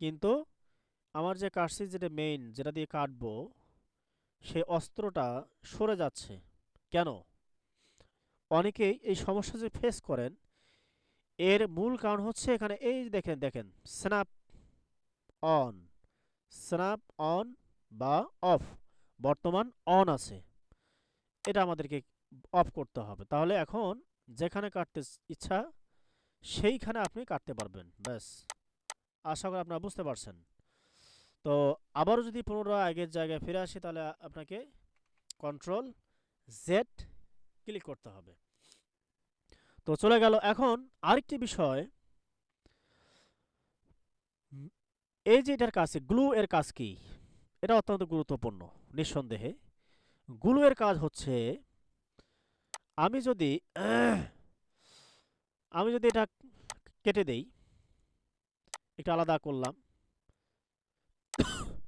কিন্তু আমার যে কাটছি যেটা মেইন যেটা দিয়ে কাটবো সেই অস্ত্রটা সরে যাচ্ছে। কেন? অনেকেই এই সমস্যা যে ফেস করেন, এর মূল কারণ হচ্ছে এখানে এই যে দেখেন, দেখেন স্ন্যাপ অন, স্ন্যাপ অন বা অফ, বর্তমান অন আছে, এটা আমাদেরকে অফ করতে হবে। তাহলে এখন যেখানে কাটতে ইচ্ছা সেইখানে আপনি কাটতে পারবেন। ব্যাস, আশা করি আপনারা বুঝতে পারছেন। তো আবারও যদি পুনরায় আগের জায়গায় ফিরে আসি তাহলে আপনাকে কন্ট্রোল জেড ক্লিক করতে হবে। তো চলে গেল। এখন আরেকটি বিষয়, এই যে এটার কাজ গ্লু এর কাজ কি? এটা অত্যন্ত গুরুত্বপূর্ণ নিঃসন্দেহে। গ্লু এর কাজ হচ্ছে আমি যদি আমি যদি এটা কেটে দেই, এটা আলাদা করলাম,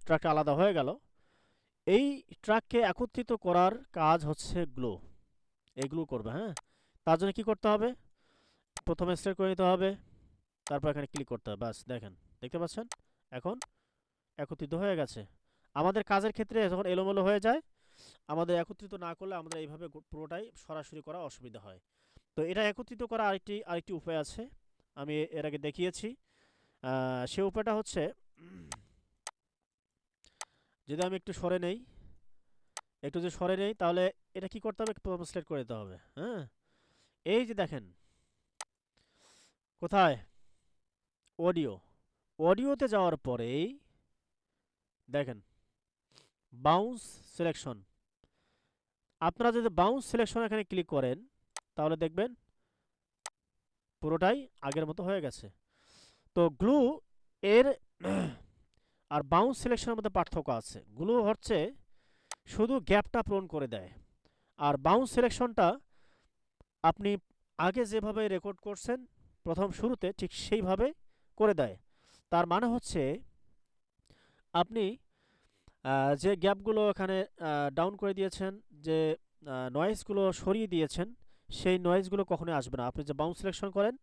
ট্রাকটা আলাদা হয়ে গেল, এই ট্রাককে একত্রিত করার কাজ হচ্ছে গ্লু, এই গ্লু করবে। হ্যাঁ, তার জন্য কি করতে হবে? প্রথমে সিলেক্ট করে নিতে হবে, তারপর এখানে ক্লিক করতে হবে। বাস দেখেন, দেখতে পাচ্ছেন এখন একত্রিত হয়ে গেছে। আমাদের কাজের ক্ষেত্রে যখন এলোমেলো হয়ে যায়, আমাদের একত্রিত না করলে আমাদের এইভাবে পুরোটাই সরাসরি করা অসুবিধা হয়। তো এটা একত্রিত করা আরেকটি উপায় আছে, আমি এর আগে দেখিয়েছি। সে উপায়টা হচ্ছে যদি আমি একটু সরে নেই, একটু যদি সরে নেই তাহলে এটা কি করতে হবে? প্রথমে সিলেক্ট করে দিতে হবে। হ্যাঁ, এই যে দেখেন কোথায় অডিও, অডিওতে যাওয়ার পরেই দেখেন বাউন্স সিলেকশন, আপনারা যদি বাউন্স সিলেকশন এখানে ক্লিক করেন তাহলে দেখবেন পুরোটাই আগের মতো হয়ে গেছে। তো গ্লু এর আর বাউন্স সিলেকশনের মধ্যে পার্থক্য আছে। গ্লু হচ্ছে শুধু গ্যাপটা পূরণ করে দেয়, আর বাউন্স সিলেকশনটা আপনি আগে যেভাবে রেকর্ড করছেন প্রথম শুরুতে ঠিক সেইভাবে করে দেয়। তার মানে হচ্ছে আপনি যে গ্যাপগুলো এখানে ডাউন করে দিয়েছেন, যে নয়েজগুলো সরিয়ে দিয়েছেন, সেই নয়েজগুলো কখনোই আসবে না। আপনি যে বাউন্স সিলেকশন করেন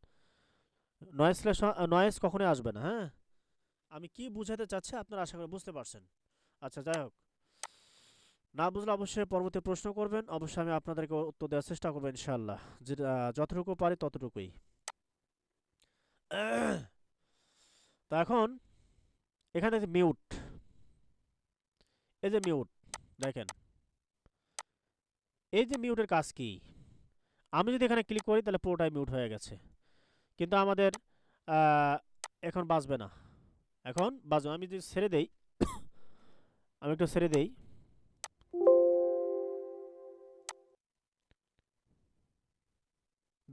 নয়েজ কখনোই আসবে না। হ্যাঁ, আমি কি বুঝাতে চাচ্ছি আপনারা আশা করি বুঝতে পারছেন। আচ্ছা, যাই হোক, না বুঝলে অবশ্যই পরবর্তী প্রশ্ন করবেন, অবশ্যই আমি আপনাদেরকে উত্তর দেওয়ার চেষ্টা করবো ইনশাআল্লাহ, যেটা যতটুকু পারি ততটুকুই। তো এখন এখানে মিউট, এই যে মিউট দেখেন, এই যে মিউটের কাজ কি, আমি যদি এখানে ক্লিক করি তাহলে পুরোটাই মিউট হয়ে গেছে, কিন্তু আমাদের এখন বাজবে না, এখন বাজবে। আমি যদি ছেড়ে দেই, আমি একটু ছেড়ে দেই,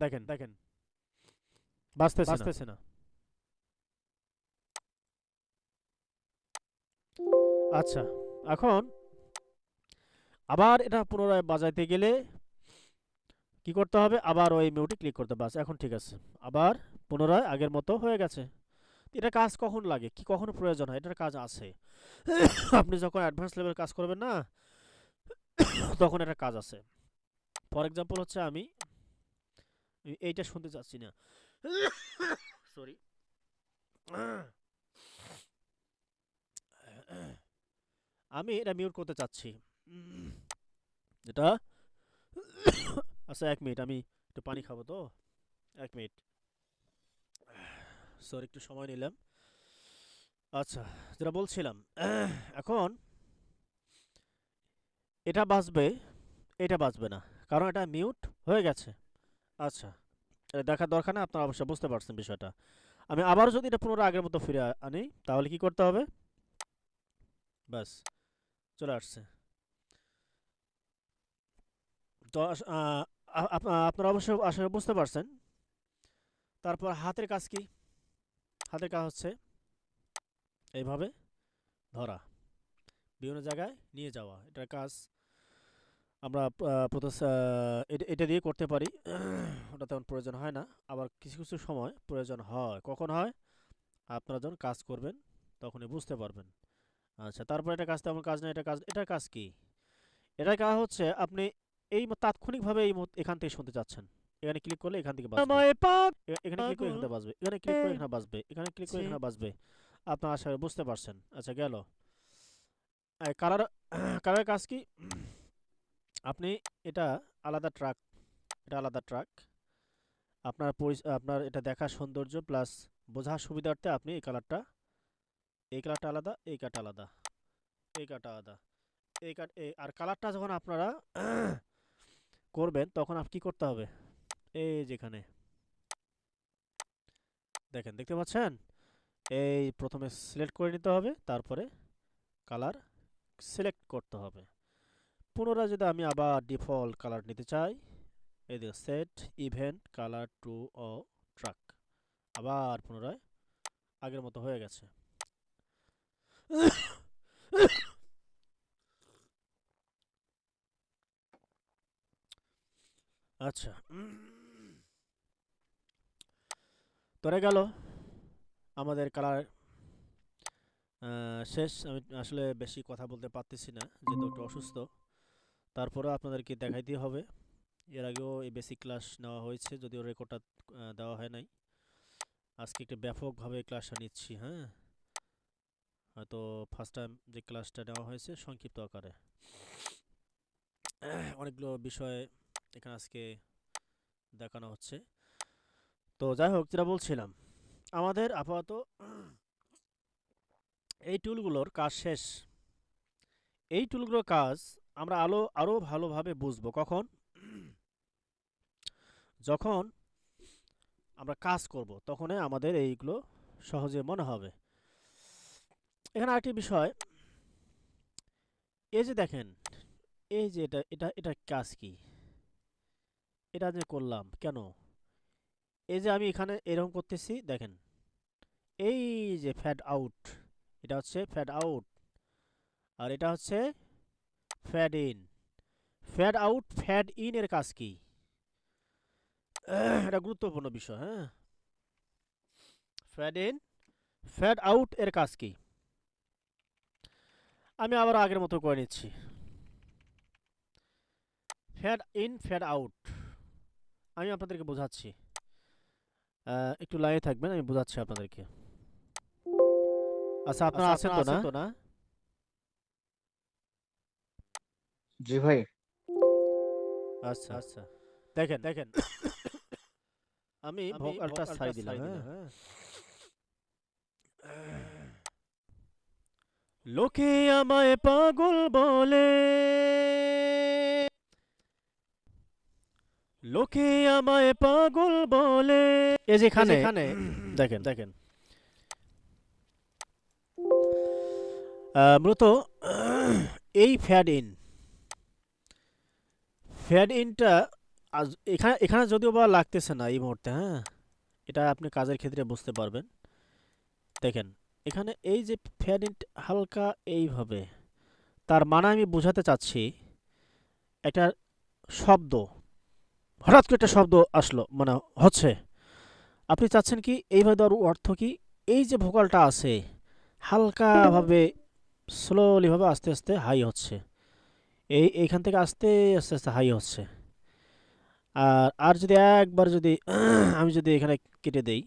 দেখেন দেখেন বাজতেছে না। আচ্ছা, এখন আবার এটা পুনরায় বাজাইতে গেলে কি করতে হবে, আবার ওই মিউটে ক্লিক করতে হবে। বাস, এখন ঠিক আছে, আবার পুনরায় আগের মতো হয়ে গেছে। এটা কাজ কখন লাগে, কি কখনো প্রয়োজন হয়, এটার কাজ আছে। আপনি যখন অ্যাডভান্স লেভেল কাজ করবেন না, তখন এটা কাজ আছে। ফর এক্সাম্পল হচ্ছে আমি এইটা শুনতে চাচ্ছি না, সরি, আমি এটা মিউট করতে চাচ্ছি, এটা আচ্ছা 1 মিনিট, আমি একটু পানি খাবো তো, 1 মিনিট, সরি একটু সময় নিলাম। আচ্ছা, যেটা বলছিলাম, এখন এটা বাজবে, এটা বাজবে না, কারণ এটা মিউট হয়ে গেছে। আচ্ছা, এটা দেখার দরকার না, আপনারা অবশ্যই বুঝতে পারছেন বিষয়টা। আমি আবার যদি এটা পুনরায় আগের মতো ফিরে আনি, তাহলে কি করতে হবে, ব্যাস চলে আসছে। তো আপনারা অবশ্যই আসলে বুঝতে পারছেন। তারপর হাতের কাজ কি, হাতের কাজ হচ্ছে এইভাবে ধরা, বিভিন্ন জায়গায় নিয়ে যাওয়া, এটার কাজ আমরা এটা দিয়ে করতে পারি। ওটা তেমন প্রয়োজন হয় না, আবার কিছু কিছু সময় প্রয়োজন হয়। কখন হয়, আপনারা যখন কাজ করবেন তখনই বুঝতে পারবেন। আচ্ছা, তারপর এটা কাজ তেমন কাজ না, এটার কাজ কি, এটার কাজ হচ্ছে আপনি এই তাৎক্ষণিকভাবে এখান থেকে শুনতে চাচ্ছেন, এখানে ক্লিক করলে এখান থেকে বাজবে, এখানে ক্লিক করে এখানে বাজবে, এখানে ক্লিক করে এখানে বাজবে, এখানে ক্লিক করে এখানে বাজবে। আপনারা আশা করি বুঝতে পারছেন। আচ্ছা, গেল কালার, কালারের কাজ কি, আপনি এটা আলাদা ট্রাক, এটা আলাদা ট্রাক, আপনার এটা দেখার সৌন্দর্য প্লাস বোঝার সুবিধার্থে আপনি এই কালারটা আলাদা, এই কালারটা আলাদা, এই কালারটা আলাদা, আর কালারটা যখন আপনারা করবেন তখন আপনি কি করতে হবে, এই যেখানে দেখেন, দেখতে পাচ্ছেন, এই প্রথমে সিলেক্ট করে নিতে হবে, তারপরে কালার সিলেক্ট করতে হবে। পুনরায় যদি আমি আবার ডিফল্ট কালার নিতে চাই, এই দেখো সেট ইভেন্ট কালার টু ও ট্রাক, আবার পুনরায় আগের মতো হয়ে গেছে। আচ্ছা, ধরে গেল আমাদের কালার শেষ। আমি আসলে বেশি কথা বলতে পারতেছি না, যেহেতু একটু অসুস্থ, তারপরেও আপনাদেরকে দেখাইতেই হবে। এর আগেও এই বেসিক ক্লাস নেওয়া হয়েছে, যদিও রেকর্ডটা দেওয়া হয় নাই। আজকে একটু ব্যাপকভাবে ক্লাসটা নিচ্ছি, হ্যাঁ, হয়তো ফার্স্ট টাইম যে ক্লাসটা নেওয়া হয়েছে সংক্ষিপ্ত আকারে, অনেকগুলো বিষয় এখানে আজকে দেখানো হচ্ছে। তো যাই হোক, যেটা বলছিলাম, আমাদের আপাতত এই টুলগুলোর কাজ শেষ। এই টুলগুলোর কাজ আমরা আরও ভালোভাবে বুঝবো কখন, যখন আমরা কাজ করব, তখনই আমাদের এইগুলো সহজে মনে হবে। এখানে আরেকটি বিষয়, এই যে দেখেন, এই যে এটা কাজ কি, এটা যে করলাম কেন, এই যে আমি এখানে এরকম করতেছি, দেখেন এই যে ফ্যাড আউট, এটা হচ্ছে ফ্যাড আউট, আর এটা হচ্ছে fad in. Fad out fad in এর কাজ কি, এটা গুরুত্বপূর্ণ বিষয়, হ্যাঁ। ফ্যাড ইন ফ্যাড আউট এর কাজ কি, আমি আবার আগের মতো করে নিচ্ছি। ফ্যাড ইন ফ্যাড আউট আমি আপনাদেরকে বোঝাচ্ছি, একটু লাইনে থাকবেন, আমি বোঝাচ্ছি আপনাদেরকে। আচ্ছা, আপনারা আছেন তো না? জি ভাই। আচ্ছা আচ্ছা, দেখেন দেখেন, আমি ভোকালটা ছাড়ি দিলাম, হ্যাঁ। লোকে আমায় পাগল বলে, লোকে আমায় পাগল বলে। এই যেখানে দেখেন দেখেন মূলত এই ফ্যাড ইনটা এখানে এখানে যদিও বা লাগতেছে না এই মুহূর্তে, হ্যাঁ, এটা আপনি কাজের ক্ষেত্রে বুঝতে পারবেন। দেখেন এখানে এই যে ফ্যাড ইন হালকা এইভাবে, তার মানে আমি বোঝাতে চাচ্ছি একটা শব্দ, হঠাৎ করে একটা শব্দ আসলো মানে হচ্ছে, আপনি চাচ্ছেন কি এইভাবে দেওয়ার অর্থ কি, এই যে ভোকালটা আছে হালকাভাবে স্লোলি ভাবে আস্তে আস্তে হাই হচ্ছে, এইখান থেকে আস্তে আস্তে আস্তে হাই হচ্ছে। আর যদি একবার যদি আমি যদি এখানে কেটে দেই,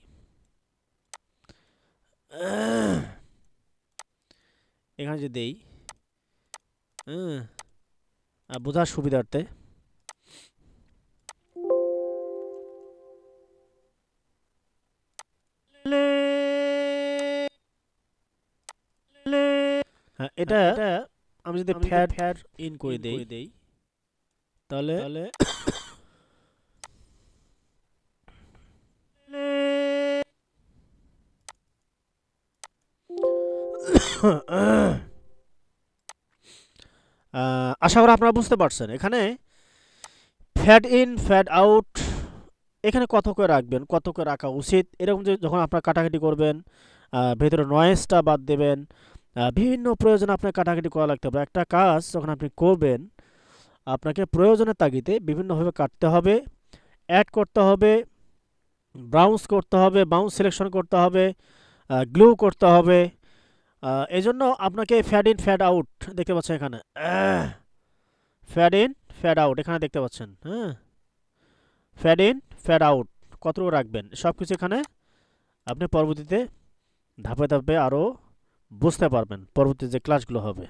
এখানে যদি দেই বোঝার সুবিধার্থে, হ্যাঁ, এটা আমি যদি ফ্যাড ইন করে দেই তাহলে আশা করি আপনারা বুঝতে পারছেন এখানে ফ্যাড ইন ফ্যাড আউট এখানে কত করে রাখবেন, কত করে রাখা উচিত, এরকম যে যখন আপনারা কাটাকাটি করবেন, ভেতরে নয়েজটা বাদ দেবেন, বিভিন্ন প্রয়োজনে আপনার কাটাকাটি করা লাগতে হবে। একটা কাজ যখন আপনি করবেন আপনাকে প্রয়োজনের তাগিদে বিভিন্নভাবে কাটতে হবে, অ্যাড করতে হবে, ব্রাউন্স করতে হবে, বাউন্স সিলেকশন করতে হবে, গ্লু করতে হবে। এই জন্য আপনাকে ফ্যাড ইন ফ্যাড আউট দেখতে পাচ্ছেন এখানে, ফ্যাড ইন ফ্যাড আউট এখানে দেখতে পাচ্ছেন, হ্যাঁ, ফ্যাড ইন ফ্যাড আউট কতটুকু রাখবেন সব কিছু এখানে আপনি পরবর্তীতে ধাপে ধাপে আরও বুঝতে পারবেন পরবর্তী যে ক্লাসগুলো হবে।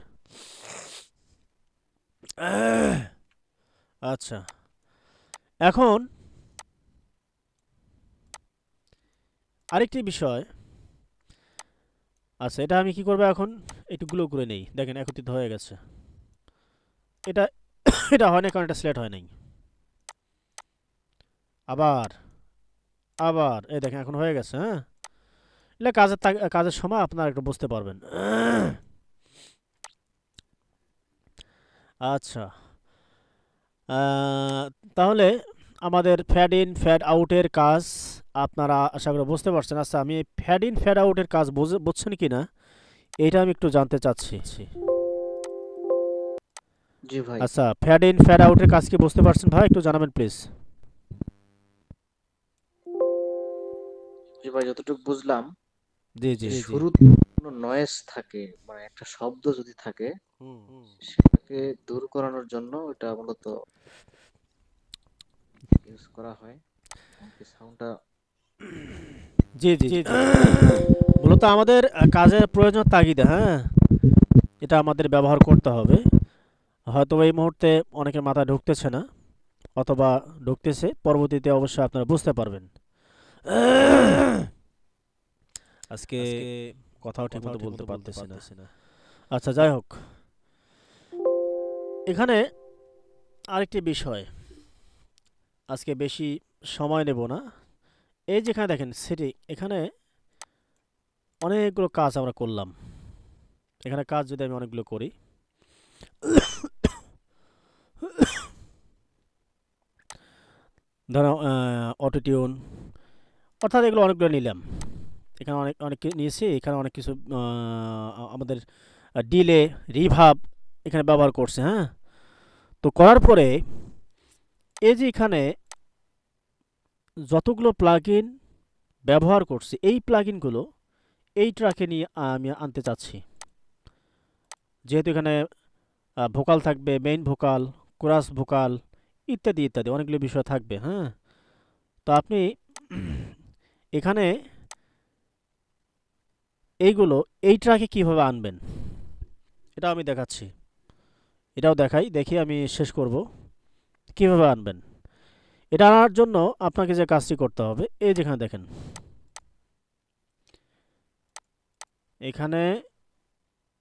আচ্ছা, এখন আরেকটি বিষয়, আচ্ছা এটা আমি কি করবো এখন, একটু গ্লো করে নেই, দেখেন একত্রিত হয়ে গেছে। এটা এটা হয় না কারণ এটা সিলেক্ট হয় নাই। আবার আবার এই দেখেন এখন হয়ে গেছে, হ্যাঁ, এটা কাজের সময় আপনারা একটু বুঝতে পারবেন। আচ্ছা, তাহলে আমাদের ফ্যাড ইন ফ্যাড আউটের কাজ আপনারা আশা করি বুঝতে পারছেন। আচ্ছা, আমি ফ্যাড ইন ফ্যাড আউটের কাজ বুঝছেন কি না এটা আমি একটু জানতে চাচ্ছি। জি ভাই। আচ্ছা, ফ্যাড ইন ফ্যাড আউটের কাজ কি বুঝতে পারছেন ভাই, একটু জানাবেন প্লিজ। জি ভাই, যতটুকু বুঝলাম জি যে জি জি শুরুতে কোনো নয়েজ থাকে, মানে একটা শব্দ যদি থাকে সেটাকে দূর করানোর জন্য এটা মূলত ইউজ করা হয়, এমনকি সাউন্ডটা। জি জি জি মূলত আমাদের কাজের প্রয়োজন তাগিদে, হ্যাঁ, এটা আমাদের ব্যবহার করতে হবে। হয়তো এই মুহূর্তে অনেকের মাথায় ঢুকতেছে না, অথবা ঢুকতেছে, পরবর্তীতে অবশ্যই আপনারা বুঝতে পারবেন। আজকে কথাও ঠিকমতো বলতে পারতেছি না। আচ্ছা, যাই হোক, এখানে আরেকটি বিষয়, আজকে বেশি সময় নেব না। এই যেখানে দেখেন সেটিং, এখানে অনেকগুলো কাজ আমরা করলাম। এখানে কাজ যদি আমি অনেকগুলো করি, ধরো অটোটিউন, অর্থাৎ এগুলো অনেকগুলো নিলাম, এখানে অনেক অনেক নিয়েছি, এখানে অনেক কিছু আমাদের ডিলে রিভাব এখানে ব্যবহার করছে, হ্যাঁ। তো করার পরে এই যে এখানে যতগুলো প্লাগইন ব্যবহার করছি, এই প্লাগইনগুলো এই ট্র্যাকে নিয়ে আমি আনতে চাচ্ছি। যেহেতু এখানে ভোকাল থাকবে, মেইন ভোকাল, কোরাস ভোকাল ইত্যাদি ইত্যাদি অনেকগুলো বিষয় থাকবে, হ্যাঁ। তো আপনি এখানে এইগুলো এই ট্র্যাকে কীভাবে আনবেন এটা আমি দেখাচ্ছি, এটাও দেখি আমি শেষ করব কীভাবে আনবেন। এটা আনার জন্য আপনাকে যে কাজটি করতে হবে, এই যেখানে দেখেন এখানে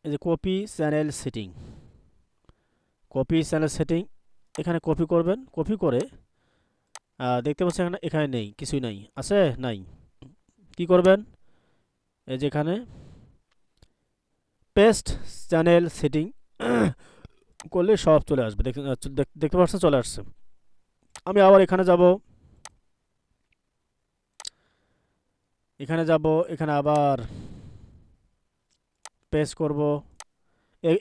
এই যে কপি চ্যানেল সেটিং, এখানে কপি করবেন, কপি করে দেখতে পাচ্ছেন এখানে এখানে নেই, কিছুই নাই, আছে নাই। কি করবেন, এই যে এখানে পেস্ট চ্যানেল সেটিং করলে সব চলে আসবে। দেখতে পাচ্ছেন চলে আসছে। আমি আবার এখানে যাব, এখানে আবার পেস্ট করব।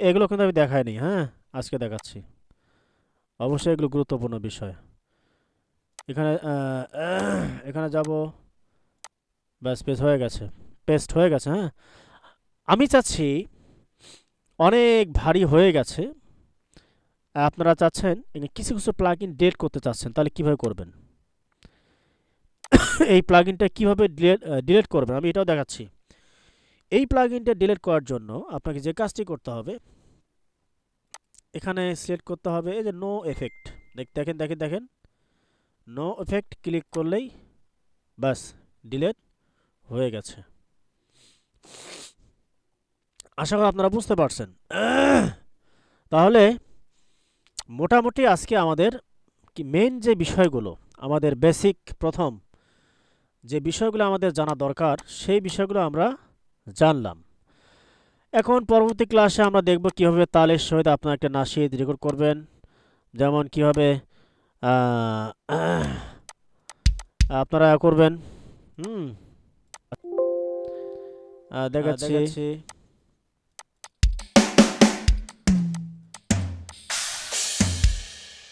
এগুলো কিন্তু আমি দেখাইনি, হ্যাঁ আজকে দেখাচ্ছি। অবশ্যই এগুলো গুরুত্বপূর্ণ বিষয়। এখানে যাব, ব্যাস পেস্ট হয়ে গেছে, হ্যাঁ। আমি চাচ্ছি অনেক ভারী হয়ে গেছে, আপনারা চাচ্ছেন কিছু কিছু প্লাগইন ডিলিট করতে চাচ্ছেন, তাহলে কিভাবে করবেন? এই প্লাগইনটা কিভাবে ডিলিট করবেন আমি এটাও দেখাচ্ছি। এই প্লাগইনটা ডিলিট করার জন্য আপনাকে যে কাজটি করতে হবে, এখানে সিলেক্ট করতে হবে এই যে নো এফেক্ট। দেখেন নো এফেক্ট ক্লিক করলেই বাস ডিলিট হয়ে গেছে। আশা করি আপনারা বুঝতে পারছেন। তাহলে মোটামুটি আজকে আমাদের কি মেইন যে বিষয়গুলো, আমাদের বেসিক প্রথম যে বিষয়গুলো আমাদের জানা দরকার, সেই বিষয়গুলো আমরা জানলাম। এখন পরবর্তী ক্লাসে আমরা দেখব কিভাবে তালের সহিত আপনারা একটা নাশিদ রেকর্ড করবেন, যেমন কিভাবে আপনারা করবেন। দেখাচ্ছি।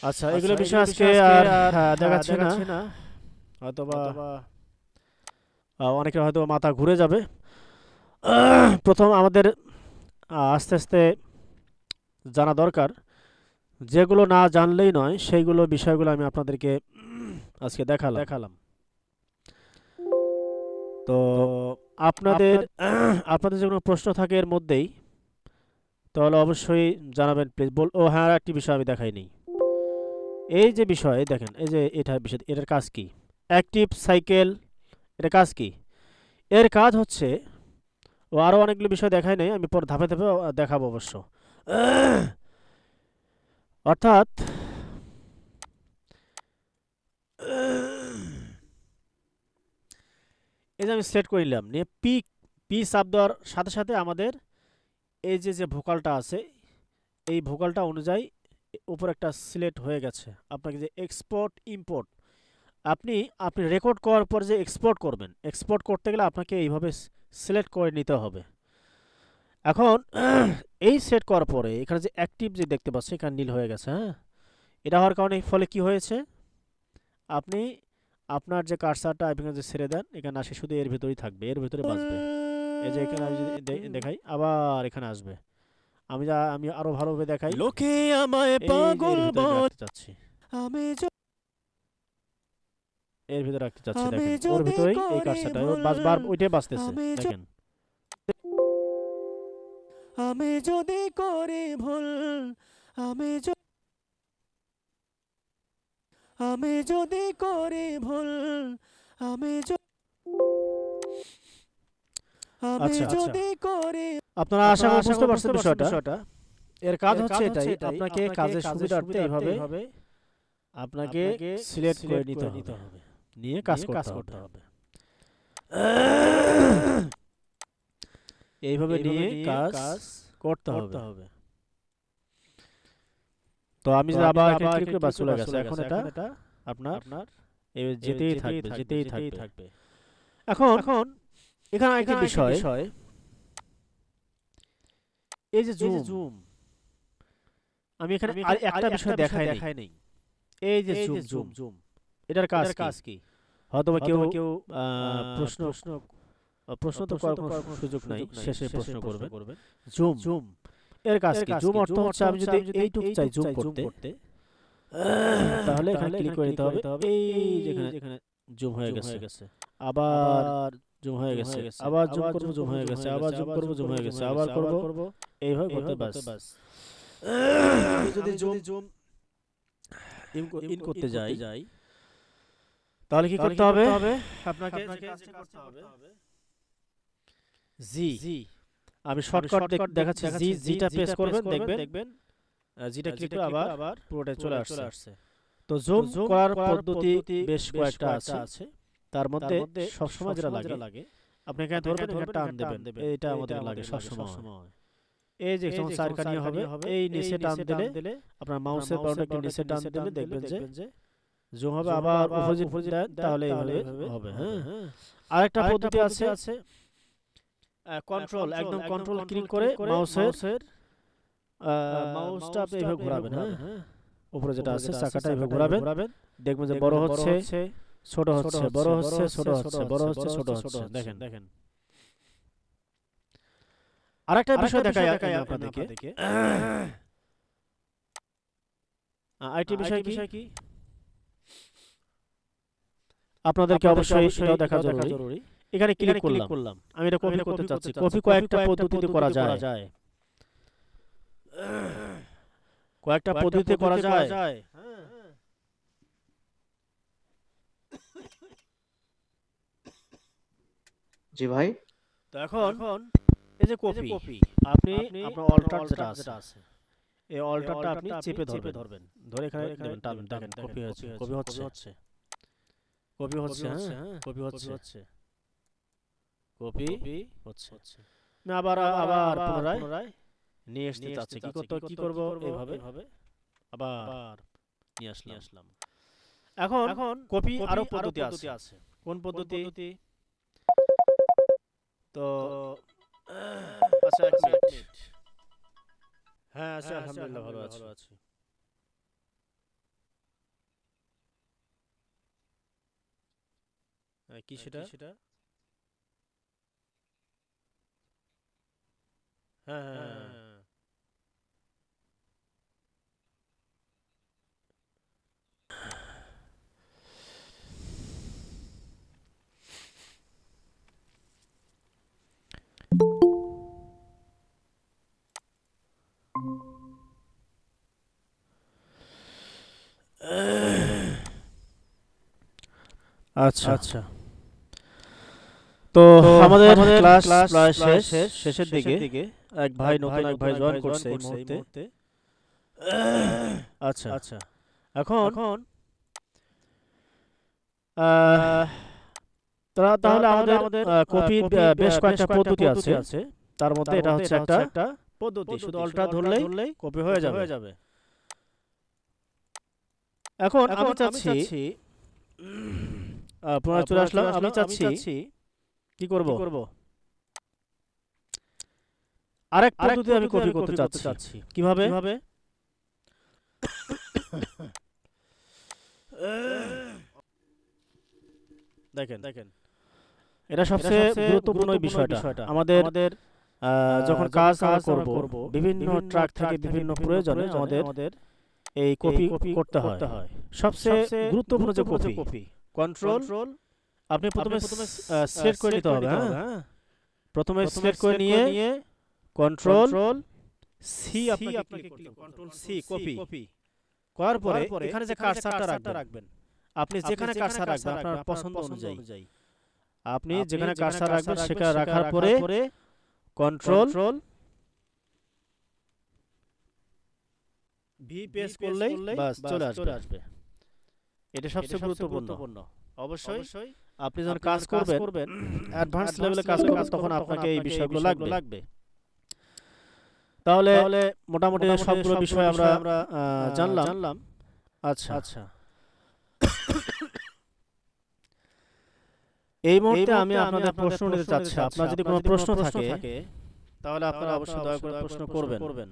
আচ্ছা, এগুলো বিষয় আজকে আর দেখাচ্ছি না, হয়তোবা অনেকের হয়তো মাথা ঘুরে যাবে। প্রথম আমাদের আস্তে আস্তে জানা দরকার, যেগুলো না জানলেই নয় সেইগুলো বিষয়গুলো আমি আপনাদেরকে আজকে দেখালাম। তো আপনাদের যে কোনো প্রশ্ন থাকে এর মধ্যেই, তাহলে অবশ্যই জানাবেন প্লিজ। হ্যাঁ, আর একটি বিষয় আমি দেখাইনি। এই যে বিষয় দেখেন, এই যে এটার বিষয়, এটার কাজ কি? অ্যাক্টিভ সাইকেল, এটার কাজ কি? এর কাজ হচ্ছে, আরও অনেকগুলো বিষয় দেখাই নাই, আমি পর ধাপে ধাপে দেখাবো অবশ্য। অর্থাৎ এই যে আমি সিলেক্ট করে নিলাম, নিয়ে পি চাপ দেওয়ার সাথে সাথে আমাদের এই যে ভোকালটা আছে, এই ভোকালটা অনুযায়ী উপর একটা সিলেক্ট হয়ে গেছে। আপনাকে যে এক্সপোর্ট ইম্পোর্ট, আপনি রেকর্ড করার পর যে এক্সপোর্ট করবেন, এক্সপোর্ট করতে গেলে আপনাকে এইভাবে সিলেক্ট করে নিতে হবে। এখন এই সেট করার পরে এখানে যে অ্যাক্টিভ যে দেখতে পাচ্ছেন, এখানে নীল হয়ে গেছে, হ্যাঁ। এটা হওয়ার কারণে ফলে কি হয়েছে, আপনি আপনার যে কার্সারটা এখানে যে ছেড়ে দেন, এখানে আসে শুধু এর ভিতরেই থাকবে, এর ভিতরে বাজবে। এই যে এখানে আমি যদি দেখাই, আবার এখানে আসবে। আমি আরো ভালোভাবে দেখাই। লোকে আমায় পাগল বলে, চাচ্ছি আমি এর ভিতরে রাখতে চাচ্ছি, দেখেন ওর ভিতরেই এই কার্সারটা বাজবার, ওইটাই বাজতেছে, দেখেন। আমি যদি করি ভুল, আমি যদি করি ভুল, আমি যদি করি। আপনারা আশা করি বুঝতে পারছেন বিষয়টা। এর কাজ হচ্ছে এটাই, আপনাকে কাজের সুবিধার্থে এইভাবে আপনাকে সিলেক্ট করে নিতে হবে, নিয়ে কাজ করতে হবে। এইভাবে নিয়ে কাজ করতে হবে। তো আমি যদি আবার ক্লিক করে বাস চলে গেছে, এখন এটা আপনার যেতেই থাকবে। এখন এখানে আরেকটি বিষয়, এই যে জুম, আমি এখানে একটা বিষয় দেখাই নাই। এই যে জুম, এটার কাজ কি? হয়তো কেউ প্রশ্ন তো করার কোনো সুযোগ নাই, শেষে প্রশ্ন করবে। জুম এর কাজ কি? জুম অর্থ হচ্ছে আমি যদি এইটুকু চাই জুম করতে, তাহলে এখানে ক্লিক করে দিতে হবে। এই যেখানে জুম হয়ে গেছে, আবার জুম হয়ে গেছে, আবার জুম করব, জুম হয়ে গেছে, আবার জুম করব, জুম হয়ে গেছে, আবার করব, এইভাবে করতে বাস। যদি জুম ইন করতে যাই, তাহলে কি করতে হবে? আপনাকে জি, আমি শর্টকাট দেখাচ্ছি। জিটা প্রেস করবেন, দেখবেন জিটা ক্লিক করে আবার পুরোটা চলে আসছে। তো জুম করার পদ্ধতি বেশ কয়েকটা আছে, তার মধ্যে সবসময় যেটা লাগে আপনি এখানে ধরবেন, এখানে টান দেবেন, এইটা আমাদের লাগে সবসময়। এই যে যখন চারকানি হবে, এই নিচে টান দিলে আপনার মাউসের বাটনটা একটু নিচে টান দিলে দেখবেন যে জুম হবে, আবার অপোজিট দেন তাহলে এইভাবে হবে। হ্যাঁ, আরেকটা পদ্ধতি আছে কন্ট্রোল, একদম কন্ট্রোল ক্লিক করে মাউসটা আপনি এইভাবে ঘোরাবেন। হ্যাঁ, উপরে যেটা আছে চাকাটা এইভাবে ঘোরাবেন, দেখবেন যে বড় হচ্ছে, ছোট হচ্ছে, বড় হচ্ছে, ছোট হচ্ছে, বড় হচ্ছে, ছোট হচ্ছে। দেখেন আরেকটা বিষয় দেখাই আপনাদেরকে। আইটি বিষয় কি আপনাদেরকে অবশ্যই এটাও দেখা জরুরি। এখানে ক্লিক করলাম, আমি এটা কপি করতে চাচ্ছি। কপি কয়েকটা পদ্ধতিতে করা যায়, কয়েকটা পদ্ধতিতে করা যায়। জি ভাই। তো এখন এই যে কপি, আপনি আপনার অল্টার যেটা আছে, এই অল্টারটা আপনি চেপে ধরবেন, ধরে এখানে দেবেন, টানবেন, দেখেন কপি হচ্ছে, কপি হচ্ছে, কপি হচ্ছে, হ্যাঁ, কপি হচ্ছে, কপি হচ্ছে। আমি আবার পুনরায় নিয়ে আসতে চাচ্ছি, কি করব, এইভাবে আবার নিয়ে আসলাম। এখন কপি আরো পদ্ধতি আছে। কোন পদ্ধতি? তো আচ্ছা, এক মিনিট। হ্যাঁ, আচ্ছা, আলহামদুলিল্লাহ ভালো আছি। কি সেটা? হ্যাঁ, আচ্ছা। তো আমাদের ক্লাস প্রায় শেষের দিকে। নতুন এক ভাই জয়েন করছে এই মুহূর্তে। আচ্ছা, এখন তাহলে আমাদের কপির বেশ কয়েকটা পদ্ধতি আছে। তার মধ্যে এটা হচ্ছে একটা পদ্ধতি, শুধু অল্টা ধরলেই কপি হয়ে যাবে। এখন আমি চাচ্ছি পুনরায় চলে আসলাম। আমি চাচ্ছি কি করব, আরেক পদ্ধতি আমি কপি করতে চাচ্ছি। কিভাবে? দেখেন এটা সবচেয়ে গুরুত্বপূর্ণ বিষয়টা। আমাদের যখন কাজ করব, বিভিন্ন ট্র্যাক থেকে বিভিন্ন প্রয়োজনে আমাদের এই কপি করতে হয়। সবচেয়ে গুরুত্বপূর্ণ যে কপি, কন্ট্রোল আপনি প্রথমে সিলেক্ট করে নিতে হবে। হ্যাঁ, প্রথমে সিলেক্ট করে নিয়ে কন্ট্রোল সি আপনি কন্ট্রোল সি কপি করার পরে এখানে যে কার্সারটা রাখবেন, আপনি যেখানে কার্সার রাখবেন আপনার পছন্দ অনুযায়ী, আপনি যেখানে কার্সার রাখবেন সেখানে রাখার পরে কন্ট্রোল ভি প্রেস করলেই বাস চলে আসবে। এটা সবচেয়ে গুরুত্বপূর্ণ। অবশ্যই আপনি যখন কাজ করবেন, অ্যাডভান্স লেভেলে কাজ করবেন, তখন আপনাকে এই বিষয়গুলো লাগবে। তাহলে মোটামুটি সবগুলো বিষয় আমরা জানলাম। আচ্ছা, এই মুহূর্তে আমি আপনাদের প্রশ্ন নিতে চাচ্ছি। আপনার যদি কোনো প্রশ্ন থাকে তাহলে আপনারা অবশ্যই দয়া করে প্রশ্ন করবেন।